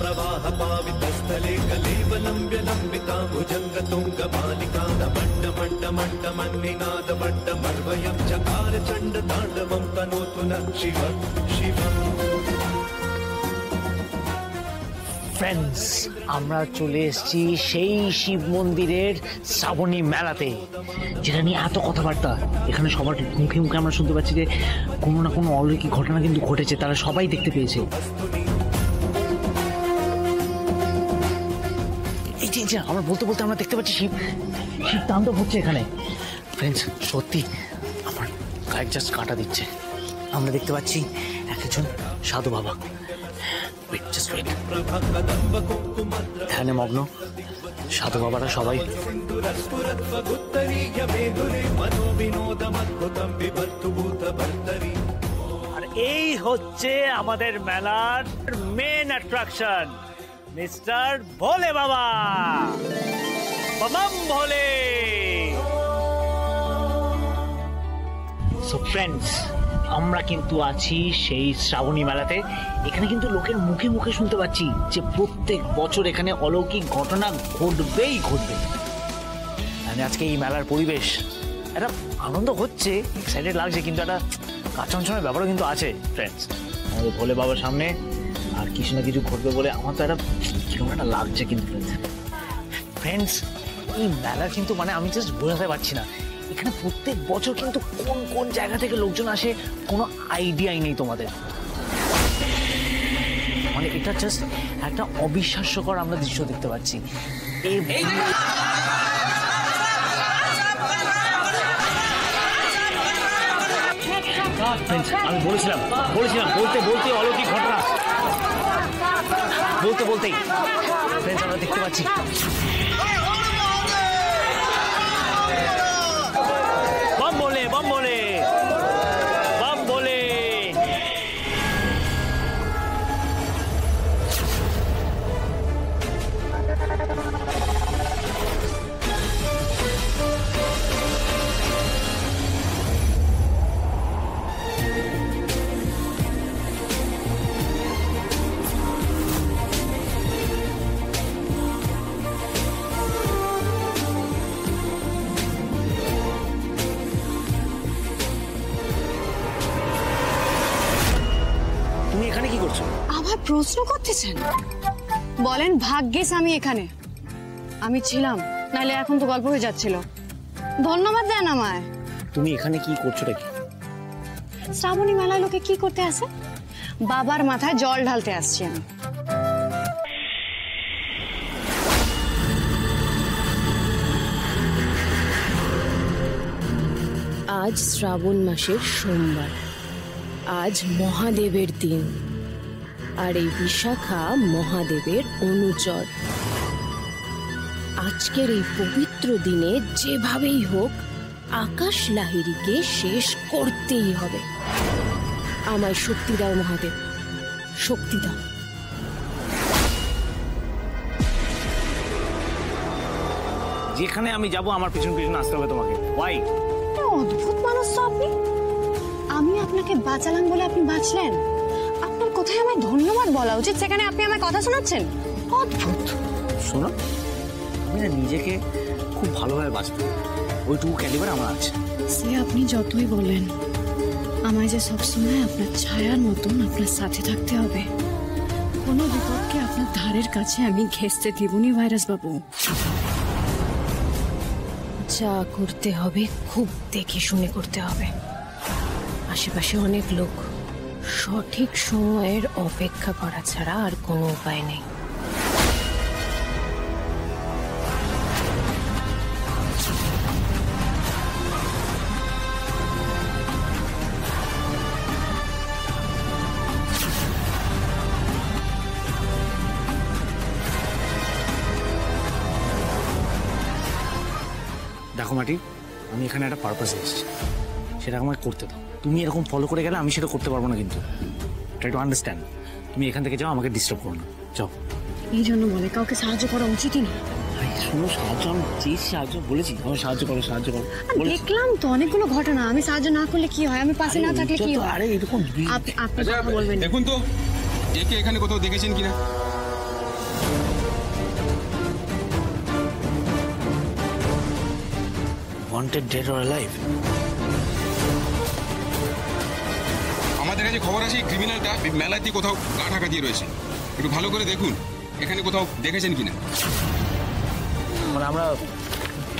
प्रवाह पावितस्थले कलेवलम्ब्य लम्बिका भुजंग तुंग मालिका दमंड मंड मंड मन्निनाद मंड मर्वयं चकार चंड तांडवं तनोतु न शिव शिवम्। फ्रेंड्स, আমরা চলে এসেছি সেই শিব মন্দিরের শ্রাবণী মেলাতে, যেটা নিয়ে এত কথাবার্তা। এখানে সবার মুখে মুখে আমরা শুনতে পাচ্ছি যে কোনো না কোনো অলৌকিক ঘটনা কিন্তু ঘটেছে, তারা সবাই দেখতে পেয়েছে। এই যে আমরা বলতে বলতে আমরা দেখতে পাচ্ছি শিব তাণ্ডব হচ্ছে এখানে। ফ্রেন্ডস, সত্যি আমার গায়ে জাস্ট কাঁটা দিচ্ছে। আমরা দেখতে পাচ্ছি একজন সাধু বাবা ধ্যানে মগ্ন। সাধু বাবারা সবাই। আর এই হচ্ছে আমাদের মেলার মেন অ্যাট্রাকশন, মিস্টার ভোলে বাবা। বাবাম ভোলে। সো ফ্রেন্ডস, আমরা কিন্তু আছি সেই শ্রাবণী মেলাতে। এখানে কিন্তু লোকের মুখে মুখে শুনতে পাচ্ছি যে প্রত্যেক বছর এখানে অলৌকিক ঘটনা ঘটবেই ঘটবে। মানে আজকে এই মেলার পরিবেশ একটা আনন্দ হচ্ছে, এক্সাইটেড লাগছে, কিন্তু একটা কাঁচনছনের ব্যাপারও কিন্তু আছে ফ্রেন্ডস। আমাদের ভোলে বাবার সামনে আর কিছু না কিছু ঘটবে বলে আমার তো একটা কিরকম একটা লাগছে। কিন্তু ফ্রেন্ডস, এই মেলার কিন্তু মানে আমি জাস্ট বোঝাতে পারছি না। এখানে প্রত্যেক বছর কিন্তু কোন কোন জায়গা থেকে লোকজন আসে কোনো আইডিয়াই নেই তোমাদের। মানে এটা জাস্ট একটা অবিশ্বাস্যকর আমরা দৃশ্য দেখতে পাচ্ছি। আমি বলেছিলাম বলতে বলতে অলৌকিক ঘটনা বলতেই ফ্রেন্ডস আমরা দেখতে পাচ্ছি बम बोले আবার প্রশ্ন করতেছেন? বলেন ভাগ্যিস আমি এখানে আমি ছিলাম, নাহলে এখন তো গল্প হয়ে যাচ্ছিল। ধন্যবাদ দেন আমায়। তুমি এখানে কি করছো নাকি? শ্রাবণী মেলায় লোকে কি করতে আসে? বাবার মাথায় জল ঢালতে আসছি আমি। আজ শ্রাবণ মাসের সোমবার, আজ মহাদেবের দিন, আর এই বিশাখা মহাদেবের অনুচর। আজকের এই পবিত্র দিনে যেভাবেই হোক আকাশ লাহিড়িকে শেষ করতেই হবে। আমায় শক্তি দাও মহাদেব, শক্তি দাও। যেখানে আমি যাব আমার পিছন পিছন আসতে হবে তোমাকে। ওয়াই? অদ্ভুত মানুষ তো আপনি। আমি আপনাকে বাঁচালাম বলে আপনি বাঁচলেন। আপনার কোথায় আমায় ধন্যবাদ বলা উচিত, সেখানে আপনি আমায় কথা শোনাচ্ছেন। অদ্ভুত। শোনো, আমি না নিজেকে খুব ভালোভাবে বাঁচবো, ওইটুকু ক্যালিবার আমার আছে। সে আপনি যতই বলেন, আমায় যে সবসময় আপনার ছায়ার মতন আপনার সাথে থাকতে হবে। কোনো বিপদকে আপনার ধারের কাছে আমি ঘেঁষতে দিবনি ভাইরাস বাবু। যা করতে হবে খুব দেখে শুনে করতে হবে। আশেপাশে অনেক লোক, সঠিক সময়ের অপেক্ষা করা ছাড়া আর কোনো উপায় নেই। দেখো মাটি, আমি এখানে একটা পারপাসে এসেছি, সেটা আমায় করতে দাও। তুমি এরকম ফলো করে গেলে আমি সেটা করতে পারবো না। কিন্তু ট্রাই টু আন্ডারস্ট্যান্ড। তুমি এখান থেকে যাও, আমাকে ডিস্টার্ব করো না, যাও। এই জন্য বলে কাউকে সাহায্য করা উচিতই না। শোনো, সাহায্য আমি চেয়েছি, সাহায্য বলেছি, আমি সাহায্য করো। দেখলাম তো অনেকগুলো ঘটনা, আমি সাহায্য না করলে কি হয়, আমি পাশে না থাকলে কি হয়? আরে এরকম আপনি কথা বলবেন। দেখুন তো একে এখানে কোথাও দেখেছেন কিনা? Wanted dead or alive? আমাদের কাছে খবর আছে ক্রিমিনালটা মেলাতে কোথাও গা ঢাকা দিয়ে রয়েছে। একটু ভালো করে দেখুন এখানে কোথাও দেখেছেন কিনা। মানে আমরা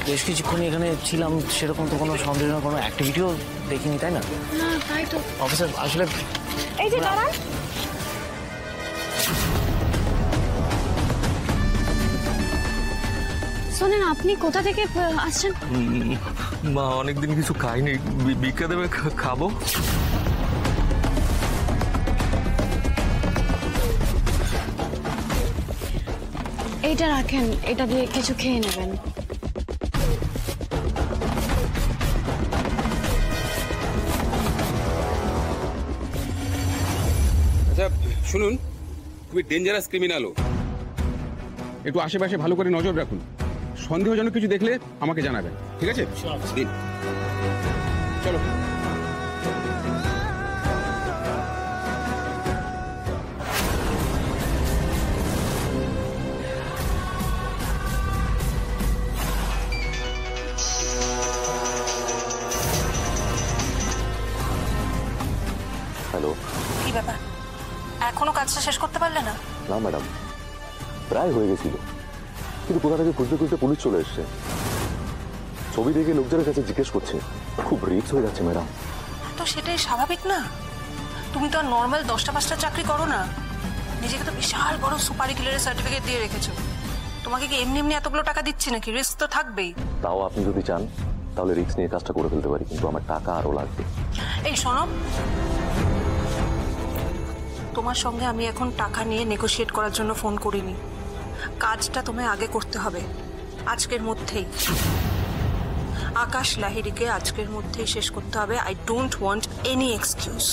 বেশ কিছুক্ষণ এখানে ছিলাম, সেরকম তো কোনো সন্দেহের কোনো অ্যাক্টিভিটিও দেখিনি, তাই না? না তাই তো। অফিসার আসলে এই যে দাঁড়ান, শোনেন আপনি কোথা থেকে আসছেন? মা অনেকদিন কিছু খাইনি, ভিক্ষা দেবে খাবো। এইটা রাখেন, এটা দিয়ে কিছু খেয়ে নেবেন। আচ্ছা শুনুন, খুবই ডেঞ্জারাস ক্রিমিনালও। একটু আশেপাশে ভালো করে নজর রাখুন, সন্দেহজনক কিছু দেখলে আমাকে জানাবেন, ঠিক আছে? দিন চলো। হ্যালো। কি ব্যাপার, এখনো কাজটা শেষ করতে পারলে না? না ম্যাডাম, প্রায় হয়ে গেছিল, কিন্তু কোথা থেকে খুঁজতে খুঁজতে পুলিশ চলে এসছে। ছবি দেখে লোকজনের কাছে জিজ্ঞেস করছে, খুব রিস্ক হয়ে যাচ্ছে ম্যাডাম। তো সেটাই স্বাভাবিক না? তুমি তো আর নর্মাল 10টা-5টা চাকরি করো না, নিজেকে তো বিশাল বড় সুপারি কিলারের সার্টিফিকেট দিয়ে রেখেছো। তোমাকে কি এমনি এমনি এতগুলো টাকা দিচ্ছি নাকি? রিস্ক তো থাকবেই। তাও আপনি যদি চান তাহলে রিস্ক নিয়ে কাজটা করে ফেলতে পারি, কিন্তু আমার টাকা আরো লাগবে। এই শোনো, তোমার সঙ্গে আমি এখন টাকা নিয়ে নেগোশিয়েট করার জন্য ফোন করিনি। কাজটা তোমায় আগে করতে হবে, আজকের মধ্যেই। আকাশ লাহিড়িকে আজকের মধ্যেই শেষ করতে হবে। I don't want any excuse.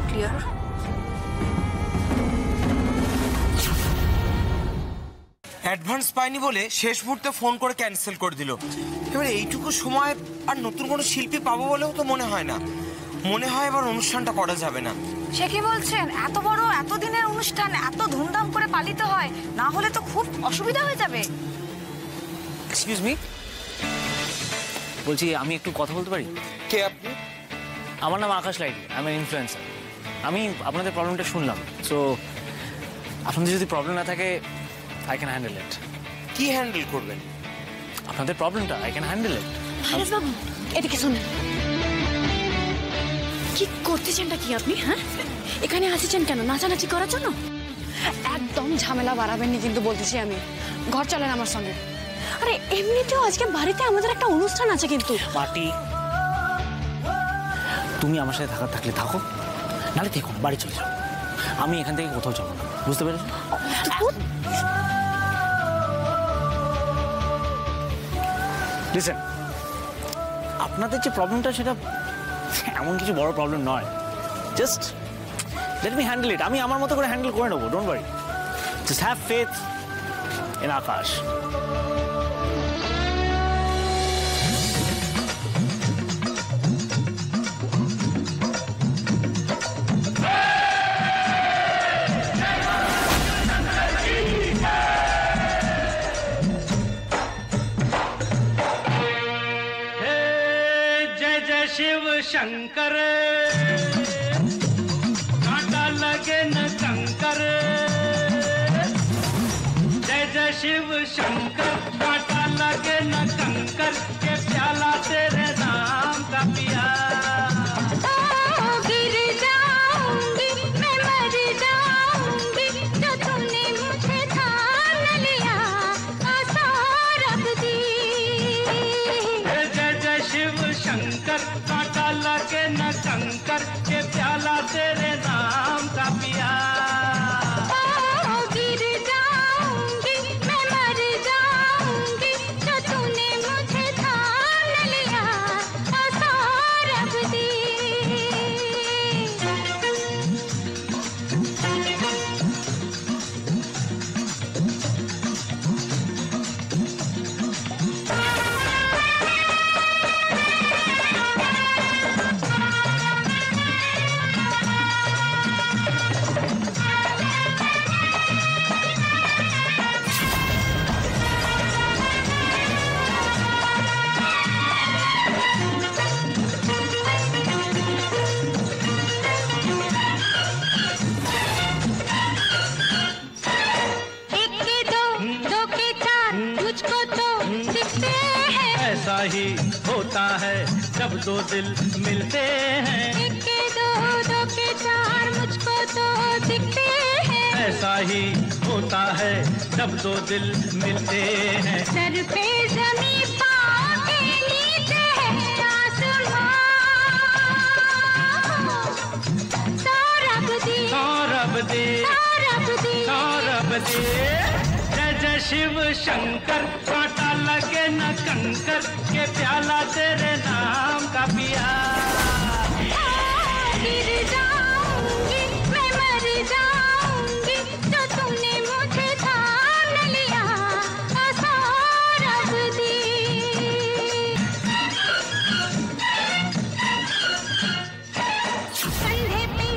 Clear? Advance পাইনি বলে শেষ মুহূর্তে ফোন করে ক্যান্সেল করে দিল। এবার এইটুকু সময় আর নতুন কোনো শিল্পী পাবো বলেও তো মনে হয় না। মনে হয় এবার অনুষ্ঠানটা করা যাবে না। সে কি বলছেন? এত বড় এত দিনের অনুষ্ঠান এত ধুমধাম করে পালিত হয়, না হলে তো খুব অসুবিধা হয়ে যাবে। এক্সকিউজ মি, বলছি আমি একটু কথা বলতে পারি? কে আপনি? আমার নাম আকাশ লাইটি, আমি ইনফ্লুয়েন্সার। আমি আপনাদের প্রবলেমটা শুনলাম, সো আপনাদের যদি প্রবলেম না থাকে আই ক্যান হ্যান্ডেল ইট। কি হ্যান্ডেল করবেন? আপনাদের প্রবলেমটা আই ক্যান হ্যান্ডেল ইট। আরে বাবু, এদিকে শুনুন, কি করতেছেনটা কি আপনি? হ্যাঁ, এখানে আসেছেন কেন? নাচানাচি করার জন্য? একদম ঝামেলা বাড়াবেননি কিন্তু বলতেছি আমি। ঘর চলেন আমার সঙ্গে। আরে এমনিতেও আজকে বাড়িতে আমাদের একটা অনুষ্ঠান আছে কিন্তু। পার্টি, তুমি আমার সাথে থাকলে থাকো, নাহলে দেখো বাড়ি চলে যাও। আমি এখান থেকে কোথাও যাবো না, বুঝতে পেরেছো? লিসেন, আপনাদের যে প্রবলেমটা সেটা এমন কিছু বড় প্রবলেম নয়। Just let me handle it. আমি আমার মতো করে হ্যান্ডেল করে নেবো, don't worry. Just have faith in Akash. Shiv Shankar कांटा लगे न कंकर। जय जय शिव शंकर कांटा लगे न कंकर, के प्याला तेरे नाम का पिया। गिर जाऊंगी मैं, मर जाऊंगी, जो तूने मुझे थाम लिया आशा रख दी। जय जय शिव शंकर कांटा लगे न कंकर, के प्याला तेरे नाम का पिया। गिर जाऊंगी मैं, मर जाऊंगी, जो तूने मुझे थाम ही होता है जब दो दिल मिलते हैं, एक के दो, दो के चार, मुझको तो दिखते हैं। ऐसा ही होता है जब दो दिल मिलते हैं। सर पे ज़मीं, पाँव के नीचे है आसमां। सौरभ दे, सौरभ दे, सौरभ दे, सौरभ दे। जय जय शिव शंकर, कांटा लगे न कंकर, के प्याला तेरे नाम का पिया। गिर जाऊंगी, मैं मर जाऊंगी, जो तूने मुझे थाम लिया। सौरभ दे। कंधे पे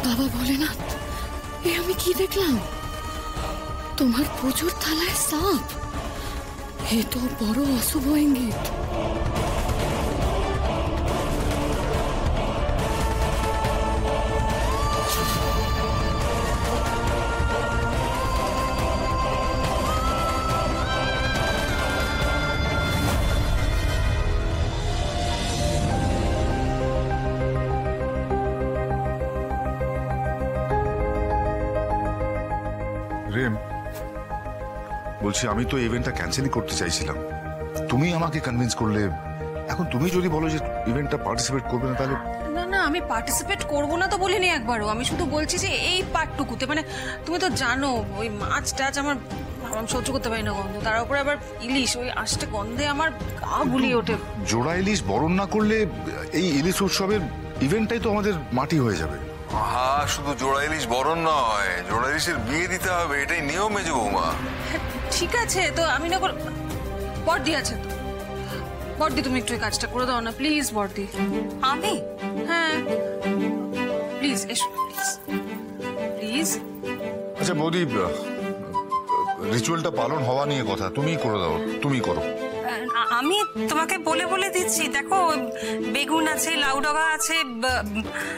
বাবা ভোলেনাথ, এ আমি কি দেখলাম? তোমার পুজোর থালায় সাপ, এ তো বড় অশুভ ইঙ্গিত। রেম, বলছি আমি তো ইভেন্টটা ক্যান্সেলই করতে চাইছিলাম, তুমি আমাকে কনভিন্স করলে। এখন তুমি যদি বলো যে ইভেন্টটা পার্টিসিপেট করবে না, তাহলে না না, আমি পার্টিসিপেট করবো না তো বলিনি একবারও। আমি শুধু বলছি যে এই পার্টটুকুতে, মানে তুমি তো জানো ওই মাছ টাছ আমার আমি সহ্য করতে পারি না গন্ধ, তার উপরে আবার ইলিশ, ওই আষ্টে গন্ধে আমার গা গুলিয়ে ওঠে। জোড়া ইলিশ বরণ না করলে এই ইলিশ উৎসবের ইভেন্টটাই তো আমাদের মাটি হয়ে যাবে। হ্যাঁ, শুধু জোড়া ইলিশ বরণ নয়, জোড়া ইলিশের বিয়ে দিতে হবে, এটাই নিয়ম মেজো বৌমা। ঠিক আছে, তো আমি না করে বড়দি আছে তো, বড়দি তুমি একটু এই কাজটা করে দাও না প্লিজ। বড়দি আমি? হ্যাঁ প্লিজ এসো, প্লিজ প্লিজ। আচ্ছা বৌদি, রিচুয়ালটা পালন হওয়া নিয়ে কথা, তুমিই করে দাও, তুমি করো। আমি তোমাকে বলে বলে দিচ্ছি, দেখো বেগুন আছে, লাউ ডগা আছে।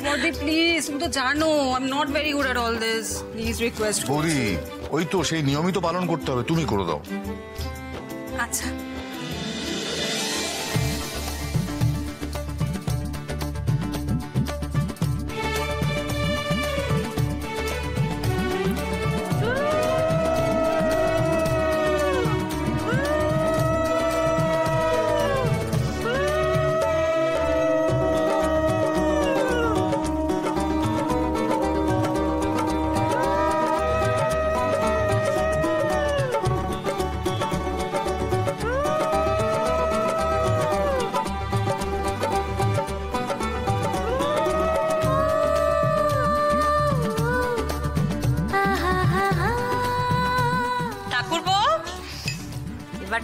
বড়দি প্লিজ, তুমি তো জানো I am not very good at all this, please request. বৌদি, ওই তো সেই নিয়মই তো পালন করতে হবে, তুমি করে দাও। আচ্ছা।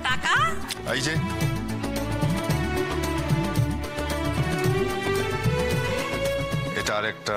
টাকা এই যে এটা আরেকটা,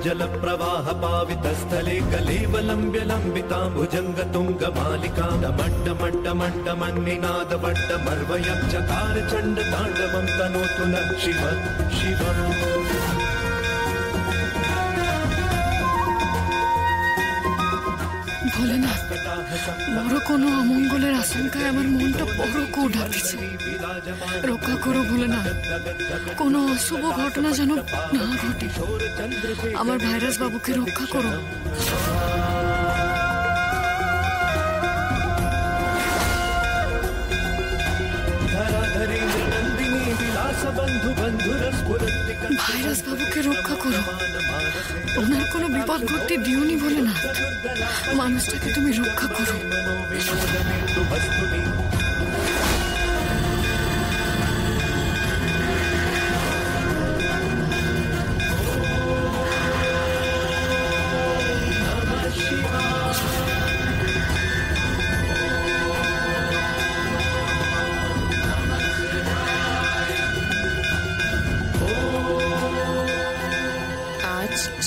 जल प्रवाह पावित स्थले कलेवलंब्य लंबिता भुजंग तुंग मालिका डमड्ड मड्ड मड्ड मन्निनाद वड्ड मर्वयं चकार चंड तांडवं तनोतु न शिव शिवम्। ভোলেনাথ, বড় কোনো অমঙ্গলের আশঙ্কায় আমার মনটা বড় করে ডাকছে। রক্ষা করো ভোলেনাথ, কোনো অশুভ ঘটনা যেন না ঘটে। আমার ভাইরাস বাবুকে রক্ষা করো। धराधरी नंदिनी विलास ভাইরাস বাবুকে রক্ষা করো, ওনার কোনো বিপদ ঘটতে দিওনি বলে না, মানুষটাকে তুমি রক্ষা করো।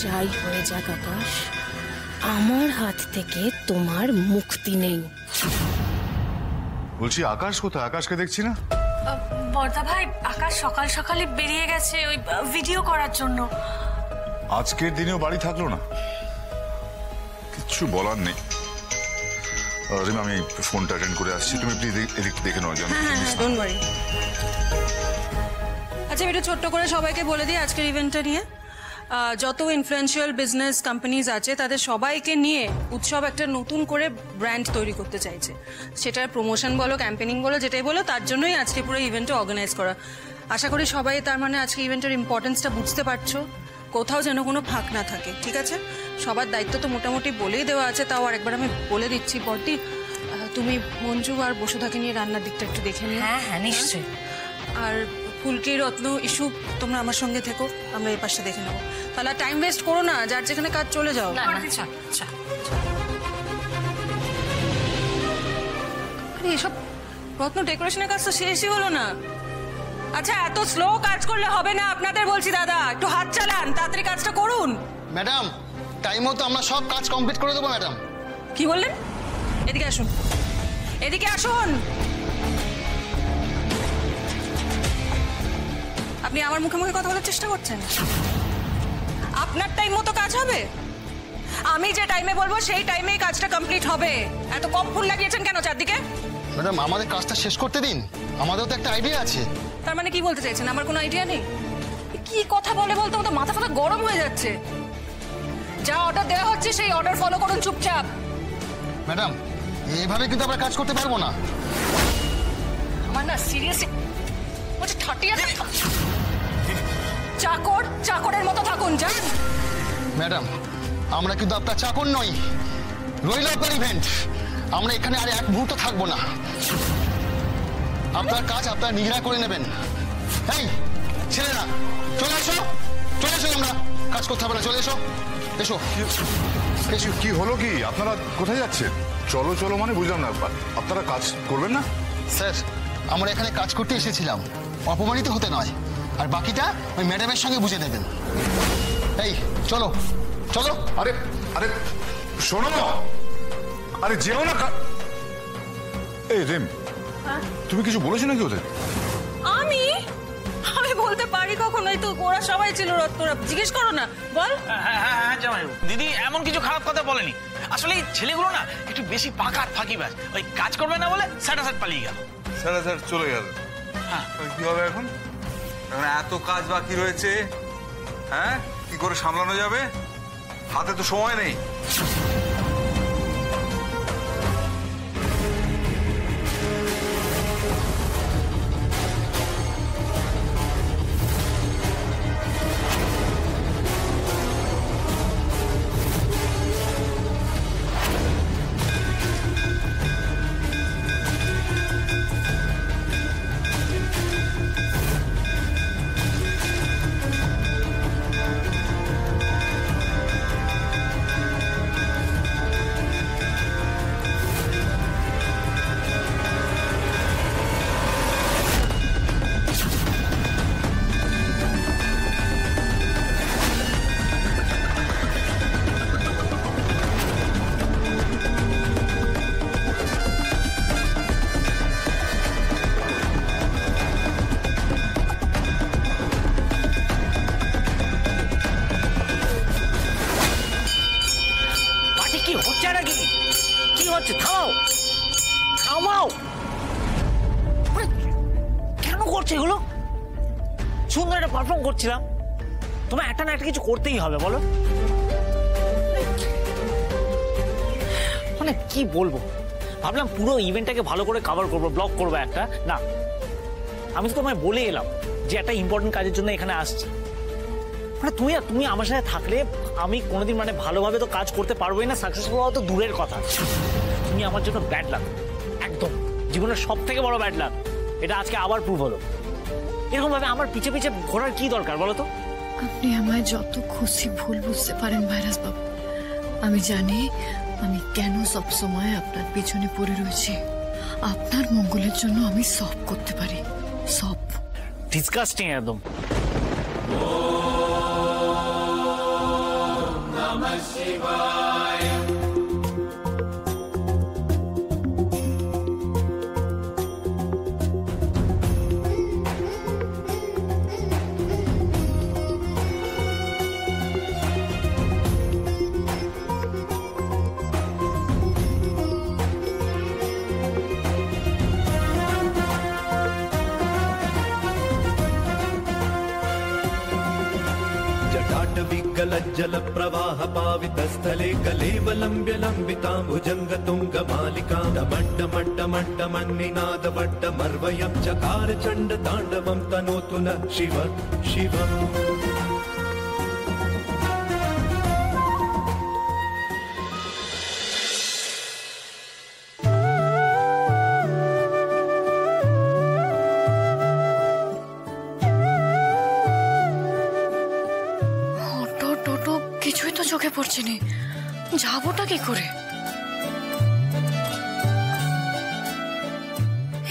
যাই হয়ে যাক আকাশ, আমার হাত থেকে তোমার মুক্তি নেই। বলছি আকাশ কোথায়? আকাশকে দেখছি না। বর্দা ভাই, আকাশ সকাল সকালে বেরিয়ে গেছে ওই ভিডিও করার জন্য। আজকের দিনেও বাড়ি থাকলো না, কিচ্ছু বলার নেই। রিমা, আমি ফোনটা অ্যাটেন্ড করে আসছি, তুমি প্লিজ এদিক দেখে নাও যেন। আচ্ছা, একটু ছোট্ট করে সবাইকে বলে দিই আজকের ইভেন্টটা নিয়ে। যত ইনফ্লুয়েন্সিয়াল বিজনেস কোম্পানিজ আছে তাদের সবাইকে নিয়ে উৎসব একটা নতুন করে ব্র্যান্ড তৈরি করতে চাইছে। সেটার প্রমোশন বলো, ক্যাম্পেনিং বলো, যেটাই বলো, তার জন্যই আজকে পুরো ইভেন্টটা অর্গানাইজ করা। আশা করি সবাই তার মানে আজকে ইভেন্টের ইম্পর্টেন্সটা বুঝতে পারছো, কোথাও যেন কোনো ফাঁক না থাকে, ঠিক আছে? সবার দায়িত্ব তো মোটামুটি বলেই দেওয়া আছে, তাও আরেকবার আমি বলে দিচ্ছি। বর্দি, তুমি মঞ্জু আর বসুধাকে নিয়ে রান্নার দিকটা একটু দেখে নিও। হ্যাঁ হ্যাঁ, নিশ্চয়ই। আর ফুলকি, রত্ন, ইস্যু, তোমরা আমার সঙ্গে থেকো, আমরা এই পাশে দেখে নেবো। তাহলে টাইম ওয়েস্ট করো না, যার যেখানে কাজ চলে যাও। আরে এসব রত্ন ডেকোরেশনের কাজ তো শেষই হলো না। আচ্ছা, এত স্লো কাজ করলে হবে না, আপনাদের বলছি দাদা, একটু হাত চালান, তাড়াতাড়ি কাজটা করুন। ম্যাডাম, টাইম মতো আমরা সব কাজ কমপ্লিট করে দেবো ম্যাডাম। কি বললেন? এদিকে আসুন, এদিকে আসুন। আপনি আমার মুখে মুখে কথা বলার চেষ্টা করছেন? আপনার টাইম মতো কাজ হবে? আমি যে টাইমে বলবো সেই টাইমেই কাজটা কমপ্লিট হবে। এত কম ফুল লাগিয়েছেন কেন চারদিকে? ম্যাডাম, আমাদের কাজটা শেষ করতে দিন, আমাদেরও তো একটা আইডিয়া আছে। তার মানে কি বলতে চাইছেন আমার কোনো আইডিয়া নেই? কি কথা বলে বলতে তো মাথা ফাথা গরম হয়ে যাচ্ছে। যা অর্ডার দেওয়া হচ্ছে সেই অর্ডার ফলো করুন চুপচাপ। ম্যাডাম, এইভাবে কিন্তু আমরা কাজ করতে পারবো না। আমার না সিরিয়াসলি বলছি, ঠাটিয়ে চাকর চাকরের মতো থাকুন, যান। ম্যাডাম, আমরা কিন্তু আপনার চাকর নই, রইল আপনার ইভেন্ট। আমরা এখানে আর এক মুহূর্ত থাকবো না। আপনার কাজ আপনার নিজেরা করে নেবেন। এই ছেলেরা, চলে এসো, চলে এসো, আমরা কাজ করতে হবে না, চলে এসো, এসো। এসো, কি হলো কি? আপনারা কোথায় যাচ্ছেন? চলো চলো মানে বুঝলাম না, আপনারা কাজ করবেন না? স্যার, আমরা এখানে কাজ করতে এসেছিলাম, অপমানিত হতে নয়। আর বাকিটা ওই ম্যাডামের সঙ্গে বুঝে নেবেন। এই চলো চলো। আরে আরে শোনো, আরে যেও না। এই রেম, তুমি কিছু বলেছো নাকি ওদের? আমি আমি বলতে পারি কখনোই? তো ওরা সবাই ছিল, রত্নরা, জিজ্ঞেস করো না, বল। হ্যাঁ জামাইবাবু, দিদি এমন কিছু খারাপ কথা বলেনি। আসলে এই ছেলেগুলো না একটু বেশি পাকা আর ফাঁকিবাজ, ওই কাজ করবে না বলে স্যাটাস্যাট পালিয়ে গেল। স্যার চলে গেল। হ্যাঁ, কি হবে এখন? এখন এত কাজ বাকি রয়েছে, হ্যাঁ কি করে সামলানো যাবে? হাতে তো সময় নেই। কেন করছে এগুলো? সুন্দর একটা পারফর্ম করছিলাম, তোমার একটা না একটা কিছু করতেই হবে, বলো। মানে কি বলবো, ভাবলাম পুরো ইভেন্টটাকে ভালো করে কভার করবো, ব্লগ করবো একটা। না, আমি তো তোমায় বলে এলাম যে একটা ইম্পর্টেন্ট কাজের জন্য এখানে আসছি। মানে তুমি আমার সাথে থাকলে আমি কোনোদিন মানে ভালোভাবে তো কাজ করতে পারবোই না, সাকসেসফুল হওয়া তো দূরের কথা। তুমি আমার জন্য ব্যাড লাক, একদম জীবনের সব থেকে বড় ব্যাড লাক। এটা আজকে আবার প্রুভ হলো। এরকম ভাবে আমার পিছে পিছে ঘোরার কি দরকার বলো তো? আপনি আমায় যত খুশি ভুল বুঝতে পারেন ভাইরাস বাবু, আমি জানি আমি কেন সবসময় আপনার পিছনে পড়ে রয়েছি। আপনার মঙ্গলের জন্য আমি সব করতে পারি, সব। ডিসকাস্টিং একদম। নমঃ শিবায়। जल प्रवाह पावितस्थले कलेवलम्ब्य लम्बितां भुजङ्गतुङ्गमालिकां डमड्डमड्डमड्डमन्निनादवड्डमर्वयं चकार चण्डताण्डवं तनोतु न शिव शिवम्। কিছুই তো চোখে পড়ছে না, যাবোটা কি করে?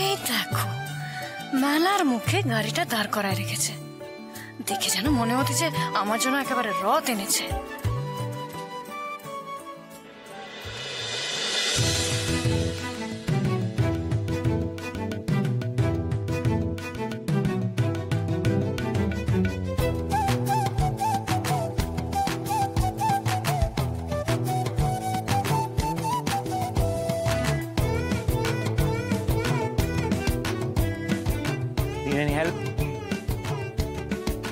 এই দেখো মেলার মুখে গাড়িটা দাঁড় করায় রেখেছে, দেখে যেন মনে হচ্ছে আমার জন্য একেবারে রথ এনেছে। হেল্প,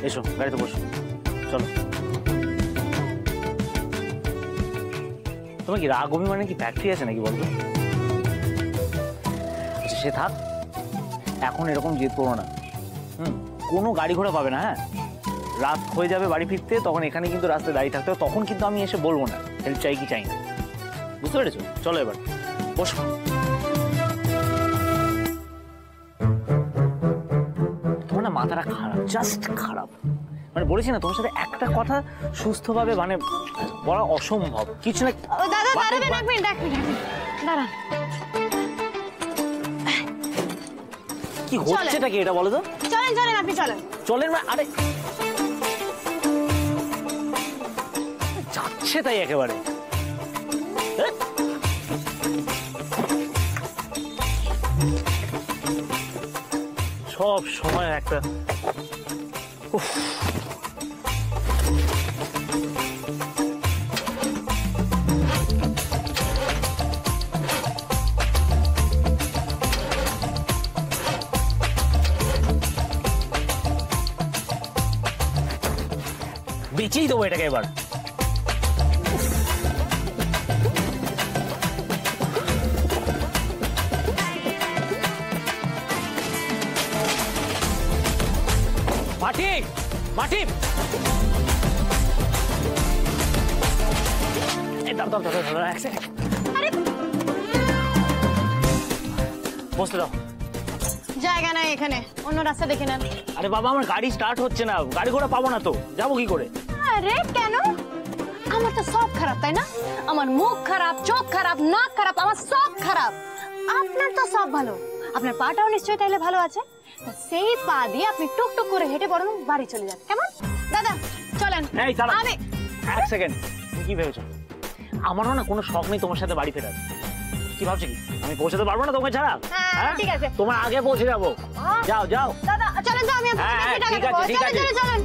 এসো গাড়িতে বসো, চলো। তোমার কি রাগ অভিমানে কি ফ্যাক্টরি আছে নাকি বলতো? আচ্ছা সে থাক, এখন এরকম জেদ করো না। কোনো গাড়ি ঘোড়া পাবে না। হ্যাঁ, রাত হয়ে যাবে বাড়ি ফিরতে, তখন এখানে কিন্তু রাস্তায় দাঁড়িয়ে থাকতে হবে, তখন কিন্তু আমি এসে বলবো না হেল্প চাই কি চাই না, বুঝতে পেরেছো? চলো এবার বসো। মাথাটা খারাপ, জাস্ট খারাপ। মানে বলেছি না তোমার সাথে একটা কথা সুস্থভাবে মানে বলা অসম্ভব। কিছু না। দাদা দাঁড়াবেন এক মিনিট, দাঁড়ান। কি হচ্ছেটা কি এটা বলো তো? চলেন চলেন, আপনি চলেন। চলেন না, আরে যাচ্ছে তাই একেবারে। সব সময় একটা বেঁচেই দেবো এটাকে এবার। মাটি মাটি বসতে দাও। জায়গা নাই এখানে, অন্য রাস্তা দেখে নেন। আরে বাবা আমার গাড়ি স্টার্ট হচ্ছে না, গাড়ি ঘোড়া পাবো না তো, যাবো কি করে? আরে কেন? আমার তো সব খারাপ তাই না? আমার মুখ খারাপ, চোখ খারাপ, নাক খারাপ, আমার সব খারাপ। আপনার তো সব ভালো, আপনার পাটাও নিশ্চয়ই তাইলে ভালো আছে। সেই পা দিয়ে আপনি টুকটুক করে হেঁটে বরং বাড়ি চলে যান, কেমন? দাদা চলেন। আমি এক সেকেন্ড, কি ভেবেছো? আমারও না কোনো শখ নেই তোমার সাথে বাড়ি ফেরার। কি ভাবছো কি আমি পৌঁছাতে পারবো না তোমাকে ছাড়া? ঠিক আছে, তোমার আগে পৌঁছে যাবো। যাও যাও দাদা, চলেন তো, আমি আপনাকে টাকা দেবো। ঠিক আছে চলেন।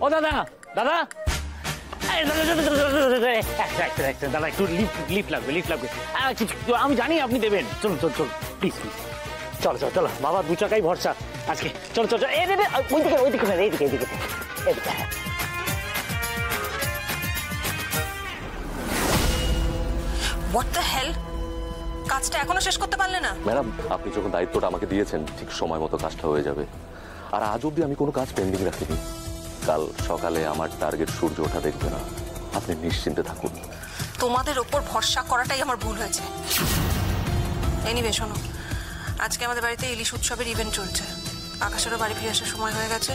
ও দাদা দাদা দাদা একটু লিফট লাগবে, লিফট লাগবে। আমি জানি আপনি দেবেন, চলুন চল চল প্লিজ প্লিজ, চলো চলো চলো বাবা, দু চাকাই ভরসা আজকে। চলো চলো এই দিকে ওইদিকে এইদিকে এইদিকে এইদিকে। হোয়াট দ্য হেল, কাজটা এখনো শেষ করতে পারলে না? ম্যাডাম, আপনি যখন দায়িত্বটা আমাকে দিয়েছেন ঠিক সময় মতো কাজটা হয়ে যাবে। আর আজ অব্দি আমি কোনো কাজ পেন্ডিং রাখিনি। কাল সকালে আমার টার্গেট সূর্য ওঠা দেখবে না, আপনি নিশ্চিন্তে থাকুন। তোমাদের ওপর ভরসা করাটাই আমার ভুল হয়েছে। এনিওয়ে শোনো, আজকে আমাদের বাড়িতে ইলিশ উৎসবের ইভেন্ট চলছে। আকাশেরও বাড়ি ফিরে আসার সময় হয়ে গেছে।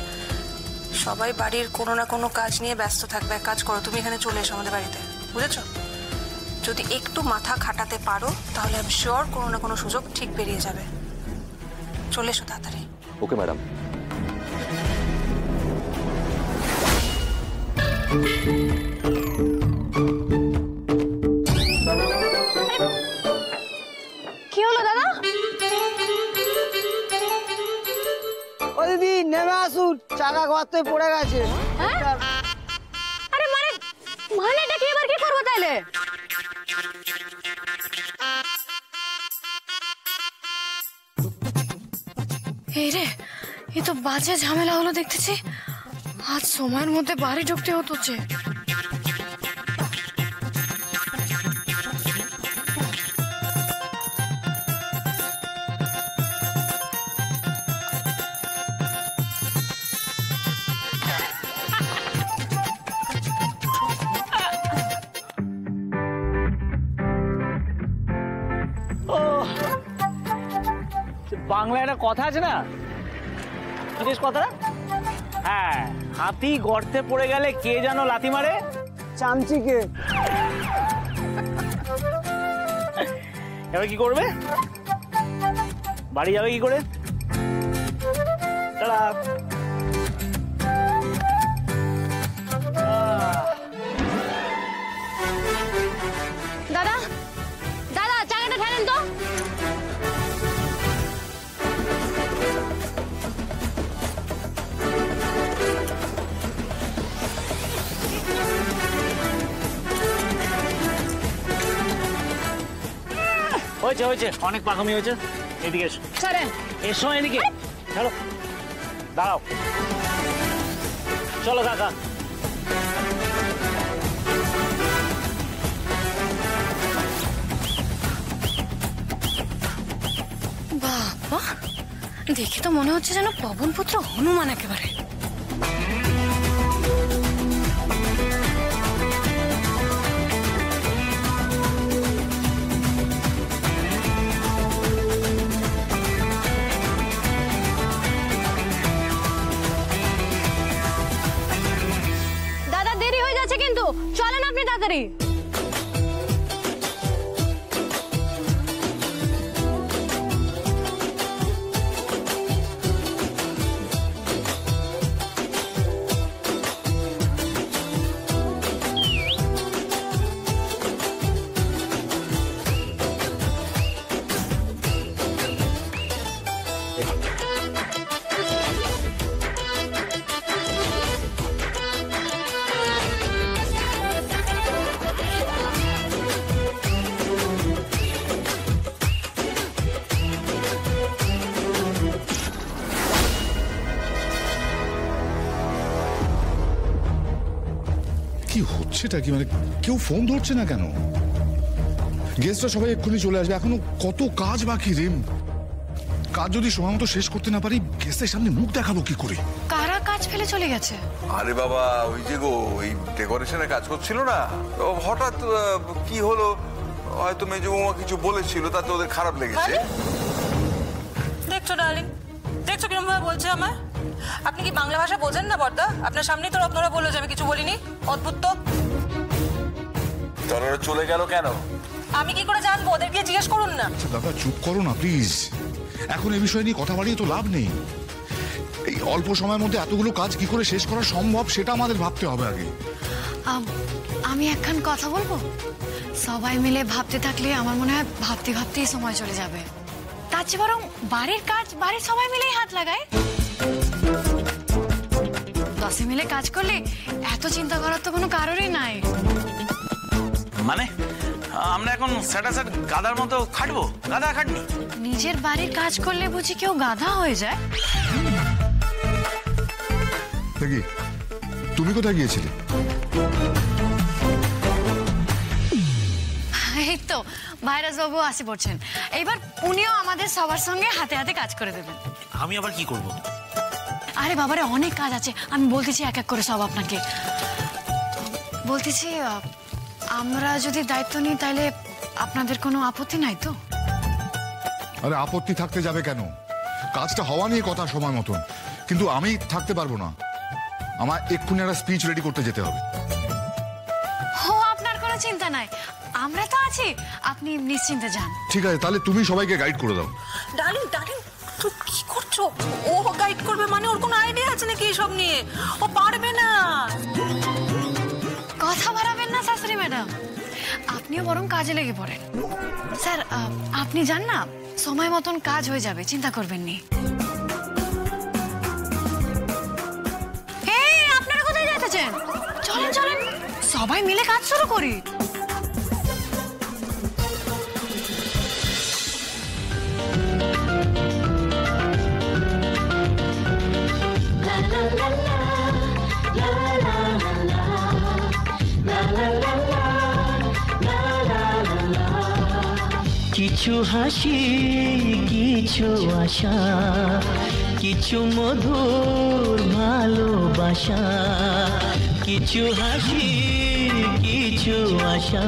সবাই বাড়ির কোনো না কোনো কাজ নিয়ে ব্যস্ত থাকবে। এক কাজ করো, তুমি এখানে চলে এসো আমাদের বাড়িতে, বুঝেছো? যদি একটু মাথা খাটাতে পারো তাহলে আমি শিওর কোনো না কোনো সুযোগ ঠিক বেরিয়ে যাবে। চলে এসো তাড়াতাড়ি। Okay madam. কি হলো দাদা? ও দিদি নেমে আসুন, চাকা গর্তে পড়ে গেছে। আরে মানেটা কি? এবার কি করবো তাইলে? এই রে, এ তো বাজে ঝামেলা হলো দেখতেছি। আজ সময়ের মধ্যে বাড়ি ঢুকতে হচ্ছে। বাংলায় একটা কথা আছে না, কি বেশ কথাটা? হ্যাঁ, হাতি গর্তে পড়ে গেলে কে যেন লাথি মারে? চামচিকে। এবার কি করবে? বাড়ি যাবে কি করে? দাঁড়া। দাদা দাদা, চাকাটা ঠেলেন তো। হয়েছে হয়েছে, অনেক পাকামি হয়েছে। এদিকে এসো। এসো এদিকে। চলো, দাঁড়াও। চলো কাকা। বাবা, দেখে তো মনে হচ্ছে যেন পবনপুত্র হনুমান একেবারে। দাদা দেরি হয়ে যাচ্ছে কিন্তু, চলেন আপনি তাড়াতাড়ি। কি হচ্ছেটা কি? মানে কেউ ফোন ধরছে না কেন? গেস্টরা সবাই এক্ষুনি চলে আসবে, এখনো কত কাজ বাকি রে। কাজ যদি সময় মতো শেষ করতে না পারি, গেস্টের সামনে মুখ দেখাবো কি করে? কারা কাজ ফেলে চলে গেছে? আরে বাবা, ওই যে গো, ওই ডেকোরেশনের কাজ করছিল না, হঠাৎ কি হলো, হয়তো মেজো বৌমা কিছু বলেছিল, তাতে ওদের খারাপ লেগেছে। দেখছো ডার্লিং, দেখছো কিরকম ভাবে বলছে আমার? আপনি কি বাংলা ভাষা বোঝেন না বর্দা? আপনার সামনেই তো রত্নরা বললো যে আমি কিছু বলিনি। অদ্ভুত তো। তারা চলে গেল কেন? আমি কি করে জানবো? ওদের গিয়ে জিজ্ঞেস করুন না। দাদা চুপ করো না প্লিজ, এখন এই বিষয় নিয়ে কথা বাড়িয়ে তো লাভ নেই। এই অল্প সময়ের মধ্যে এতগুলো কাজ কি করে শেষ করা সম্ভব সেটা আমাদের ভাবতে হবে আগে। আমি একখান কথা বলবো? সবাই মিলে ভাবতে থাকলে আমার মনে হয় ভাবতে ভাবতেই সময় চলে যাবে। তার চেয়ে বরং বাড়ির কাজ বাড়ির সবাই মিলেই হাত লাগায়। 10 মিলে কাজ করলে এত চিন্তা করার তো কোনো কারণই নাই। মানে আমরা এখন স্যাটাসাট গাধার মতো খাটবো? গাধা খাটনি। নিজের বাড়ির কাজ করলে বুঝি কেউ গাধা হয়ে যায়? দেখি তুমি কোথায় গিয়েছিলে? এই তো ভাইরাস বাবু আসি পড়ছেন, এইবার উনিও আমাদের সবার সঙ্গে হাতে হাতে কাজ করে দেবেন। আমি আবার কি করব? আরে বাবারে, অনেক কাজ আছে, আমি বলতেছি এক এক করে সব আপনাকে। বলতেছি আমরা যদি দায়িত্ব নিই তাহলে আপনাদের কোনো আপত্তি নাই তো? আরে আপত্তি থাকতে যাবে কেন? কাজটা হওয়া নিয়ে কথা সময় মতন, কিন্তু আমি থাকতে পারবো না। আমার এক্ষুনি একটা স্পিচ রেডি করতে যেতে হবে। ও আপনার কোনো চিন্তা নাই, আমরা তো আছি, আপনি নিশ্চিন্তে যান। ঠিক আছে, তাহলে তুমি সবাইকে গাইড করে দাও। ডার্লিং ডার্লিং, তুই কি করছো? ও গাইড করবে মানে ওর কোনো আইডিয়া আছে নাকি এসব নিয়ে? ও পারবে না। কথা বাড়াবেন না শাশুড়ি ম্যাডাম, আপনিও বরং কাজে লেগে পড়েন। স্যার আপনি যান না, সময় মতন কাজ হয়ে যাবে, চিন্তা করবেন নি। আপনারা কোথায় যাইতেছেন? চলেন চলেন, সবাই মিলে কাজ শুরু করি। কিছু হাসি, কিছু আশা, কিছু মধুর ভালোবাসা। কিছু হাসি, কিছু আশা,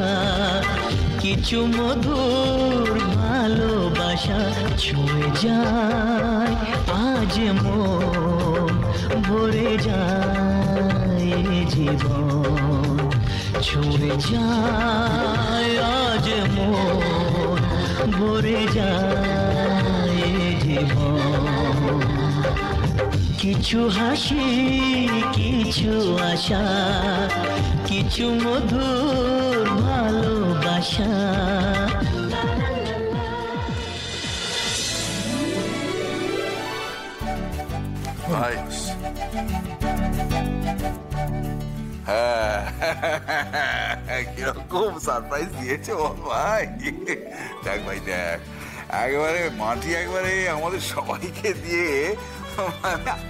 কিছু মধুর ভালোবাসা। ছুঁয়ে যায় আজ মন, ভরে যায় জীবন। ছুঁয়ে যায় আজ মন, ভরে যায় জীবন। কিছু হাসি, কিছু আশা, কিছু মধুর ভালোবাসা। ভাই হ্যাঁ, কিরকম সারপ্রাইজ দিয়েছে বল ভাই। দেখ ভাই দেখ, একেবারে মাটি একবারে আমাদের সবাইকে দিয়ে,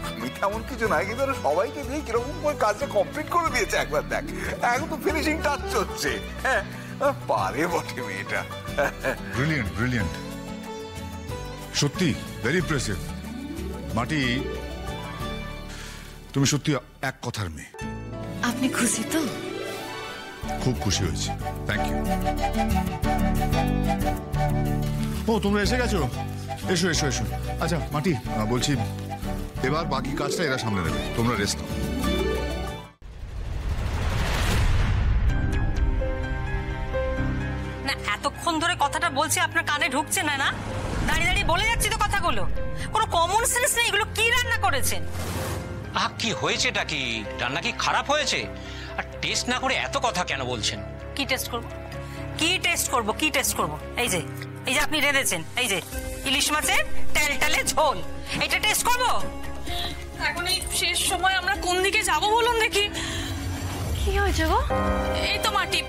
আমি তেমন কিছু নাই কিন্তু সবাইকে দিয়ে কিরকম করে কাজটা কমপ্লিট করে দিয়েছে একবার দেখ। এখন তো ফিনিশিং টাচ হচ্ছে। হ্যাঁ, পারে বটে মেয়েটা। ব্রিলিয়েন্ট ব্রিলিয়েন্ট, সত্যি ভেরি ইমপ্রেসিভ। মাটি, তুমি সত্যি এক কথার মেয়ে। আপনি খুশি তো? খুব খুশি হয়েছি, থ্যাংক ইউ। ও তোমরা এসে গেছো, এসো এসো এসো। আচ্ছা মাটি, বলছি এবার বাকি কাজটা এরা সামনে নেবে, তোমরা রেস্ট নাও। না এতক্ষণ ধরে কথাটা বলছি, আপনার কানে ঢুকছে না? না দাঁড়িয়ে দাঁড়িয়ে বলে যাচ্ছি তো কথাগুলো, কোনো কমন সেন্স নেই। এগুলো কি রান্না করেছেন? কি হয়েছেটা কি? রান্না কি খারাপ হয়েছে? আর টেস্ট না করে এত কথা কেন বলছেন? কি টেস্ট করব? কি টেস্ট করব? কি টেস্ট করব? এই যে আপনি রেঁধেছেন, এই যে ইলিশ মাছের টেলটেলে ঝোল, এটা টেস্ট করব? এখন এই শেষ সময় আমরা কোন দিকে যাব বলুন দেখি। কি হয়েছে গো? এই তো মাটি,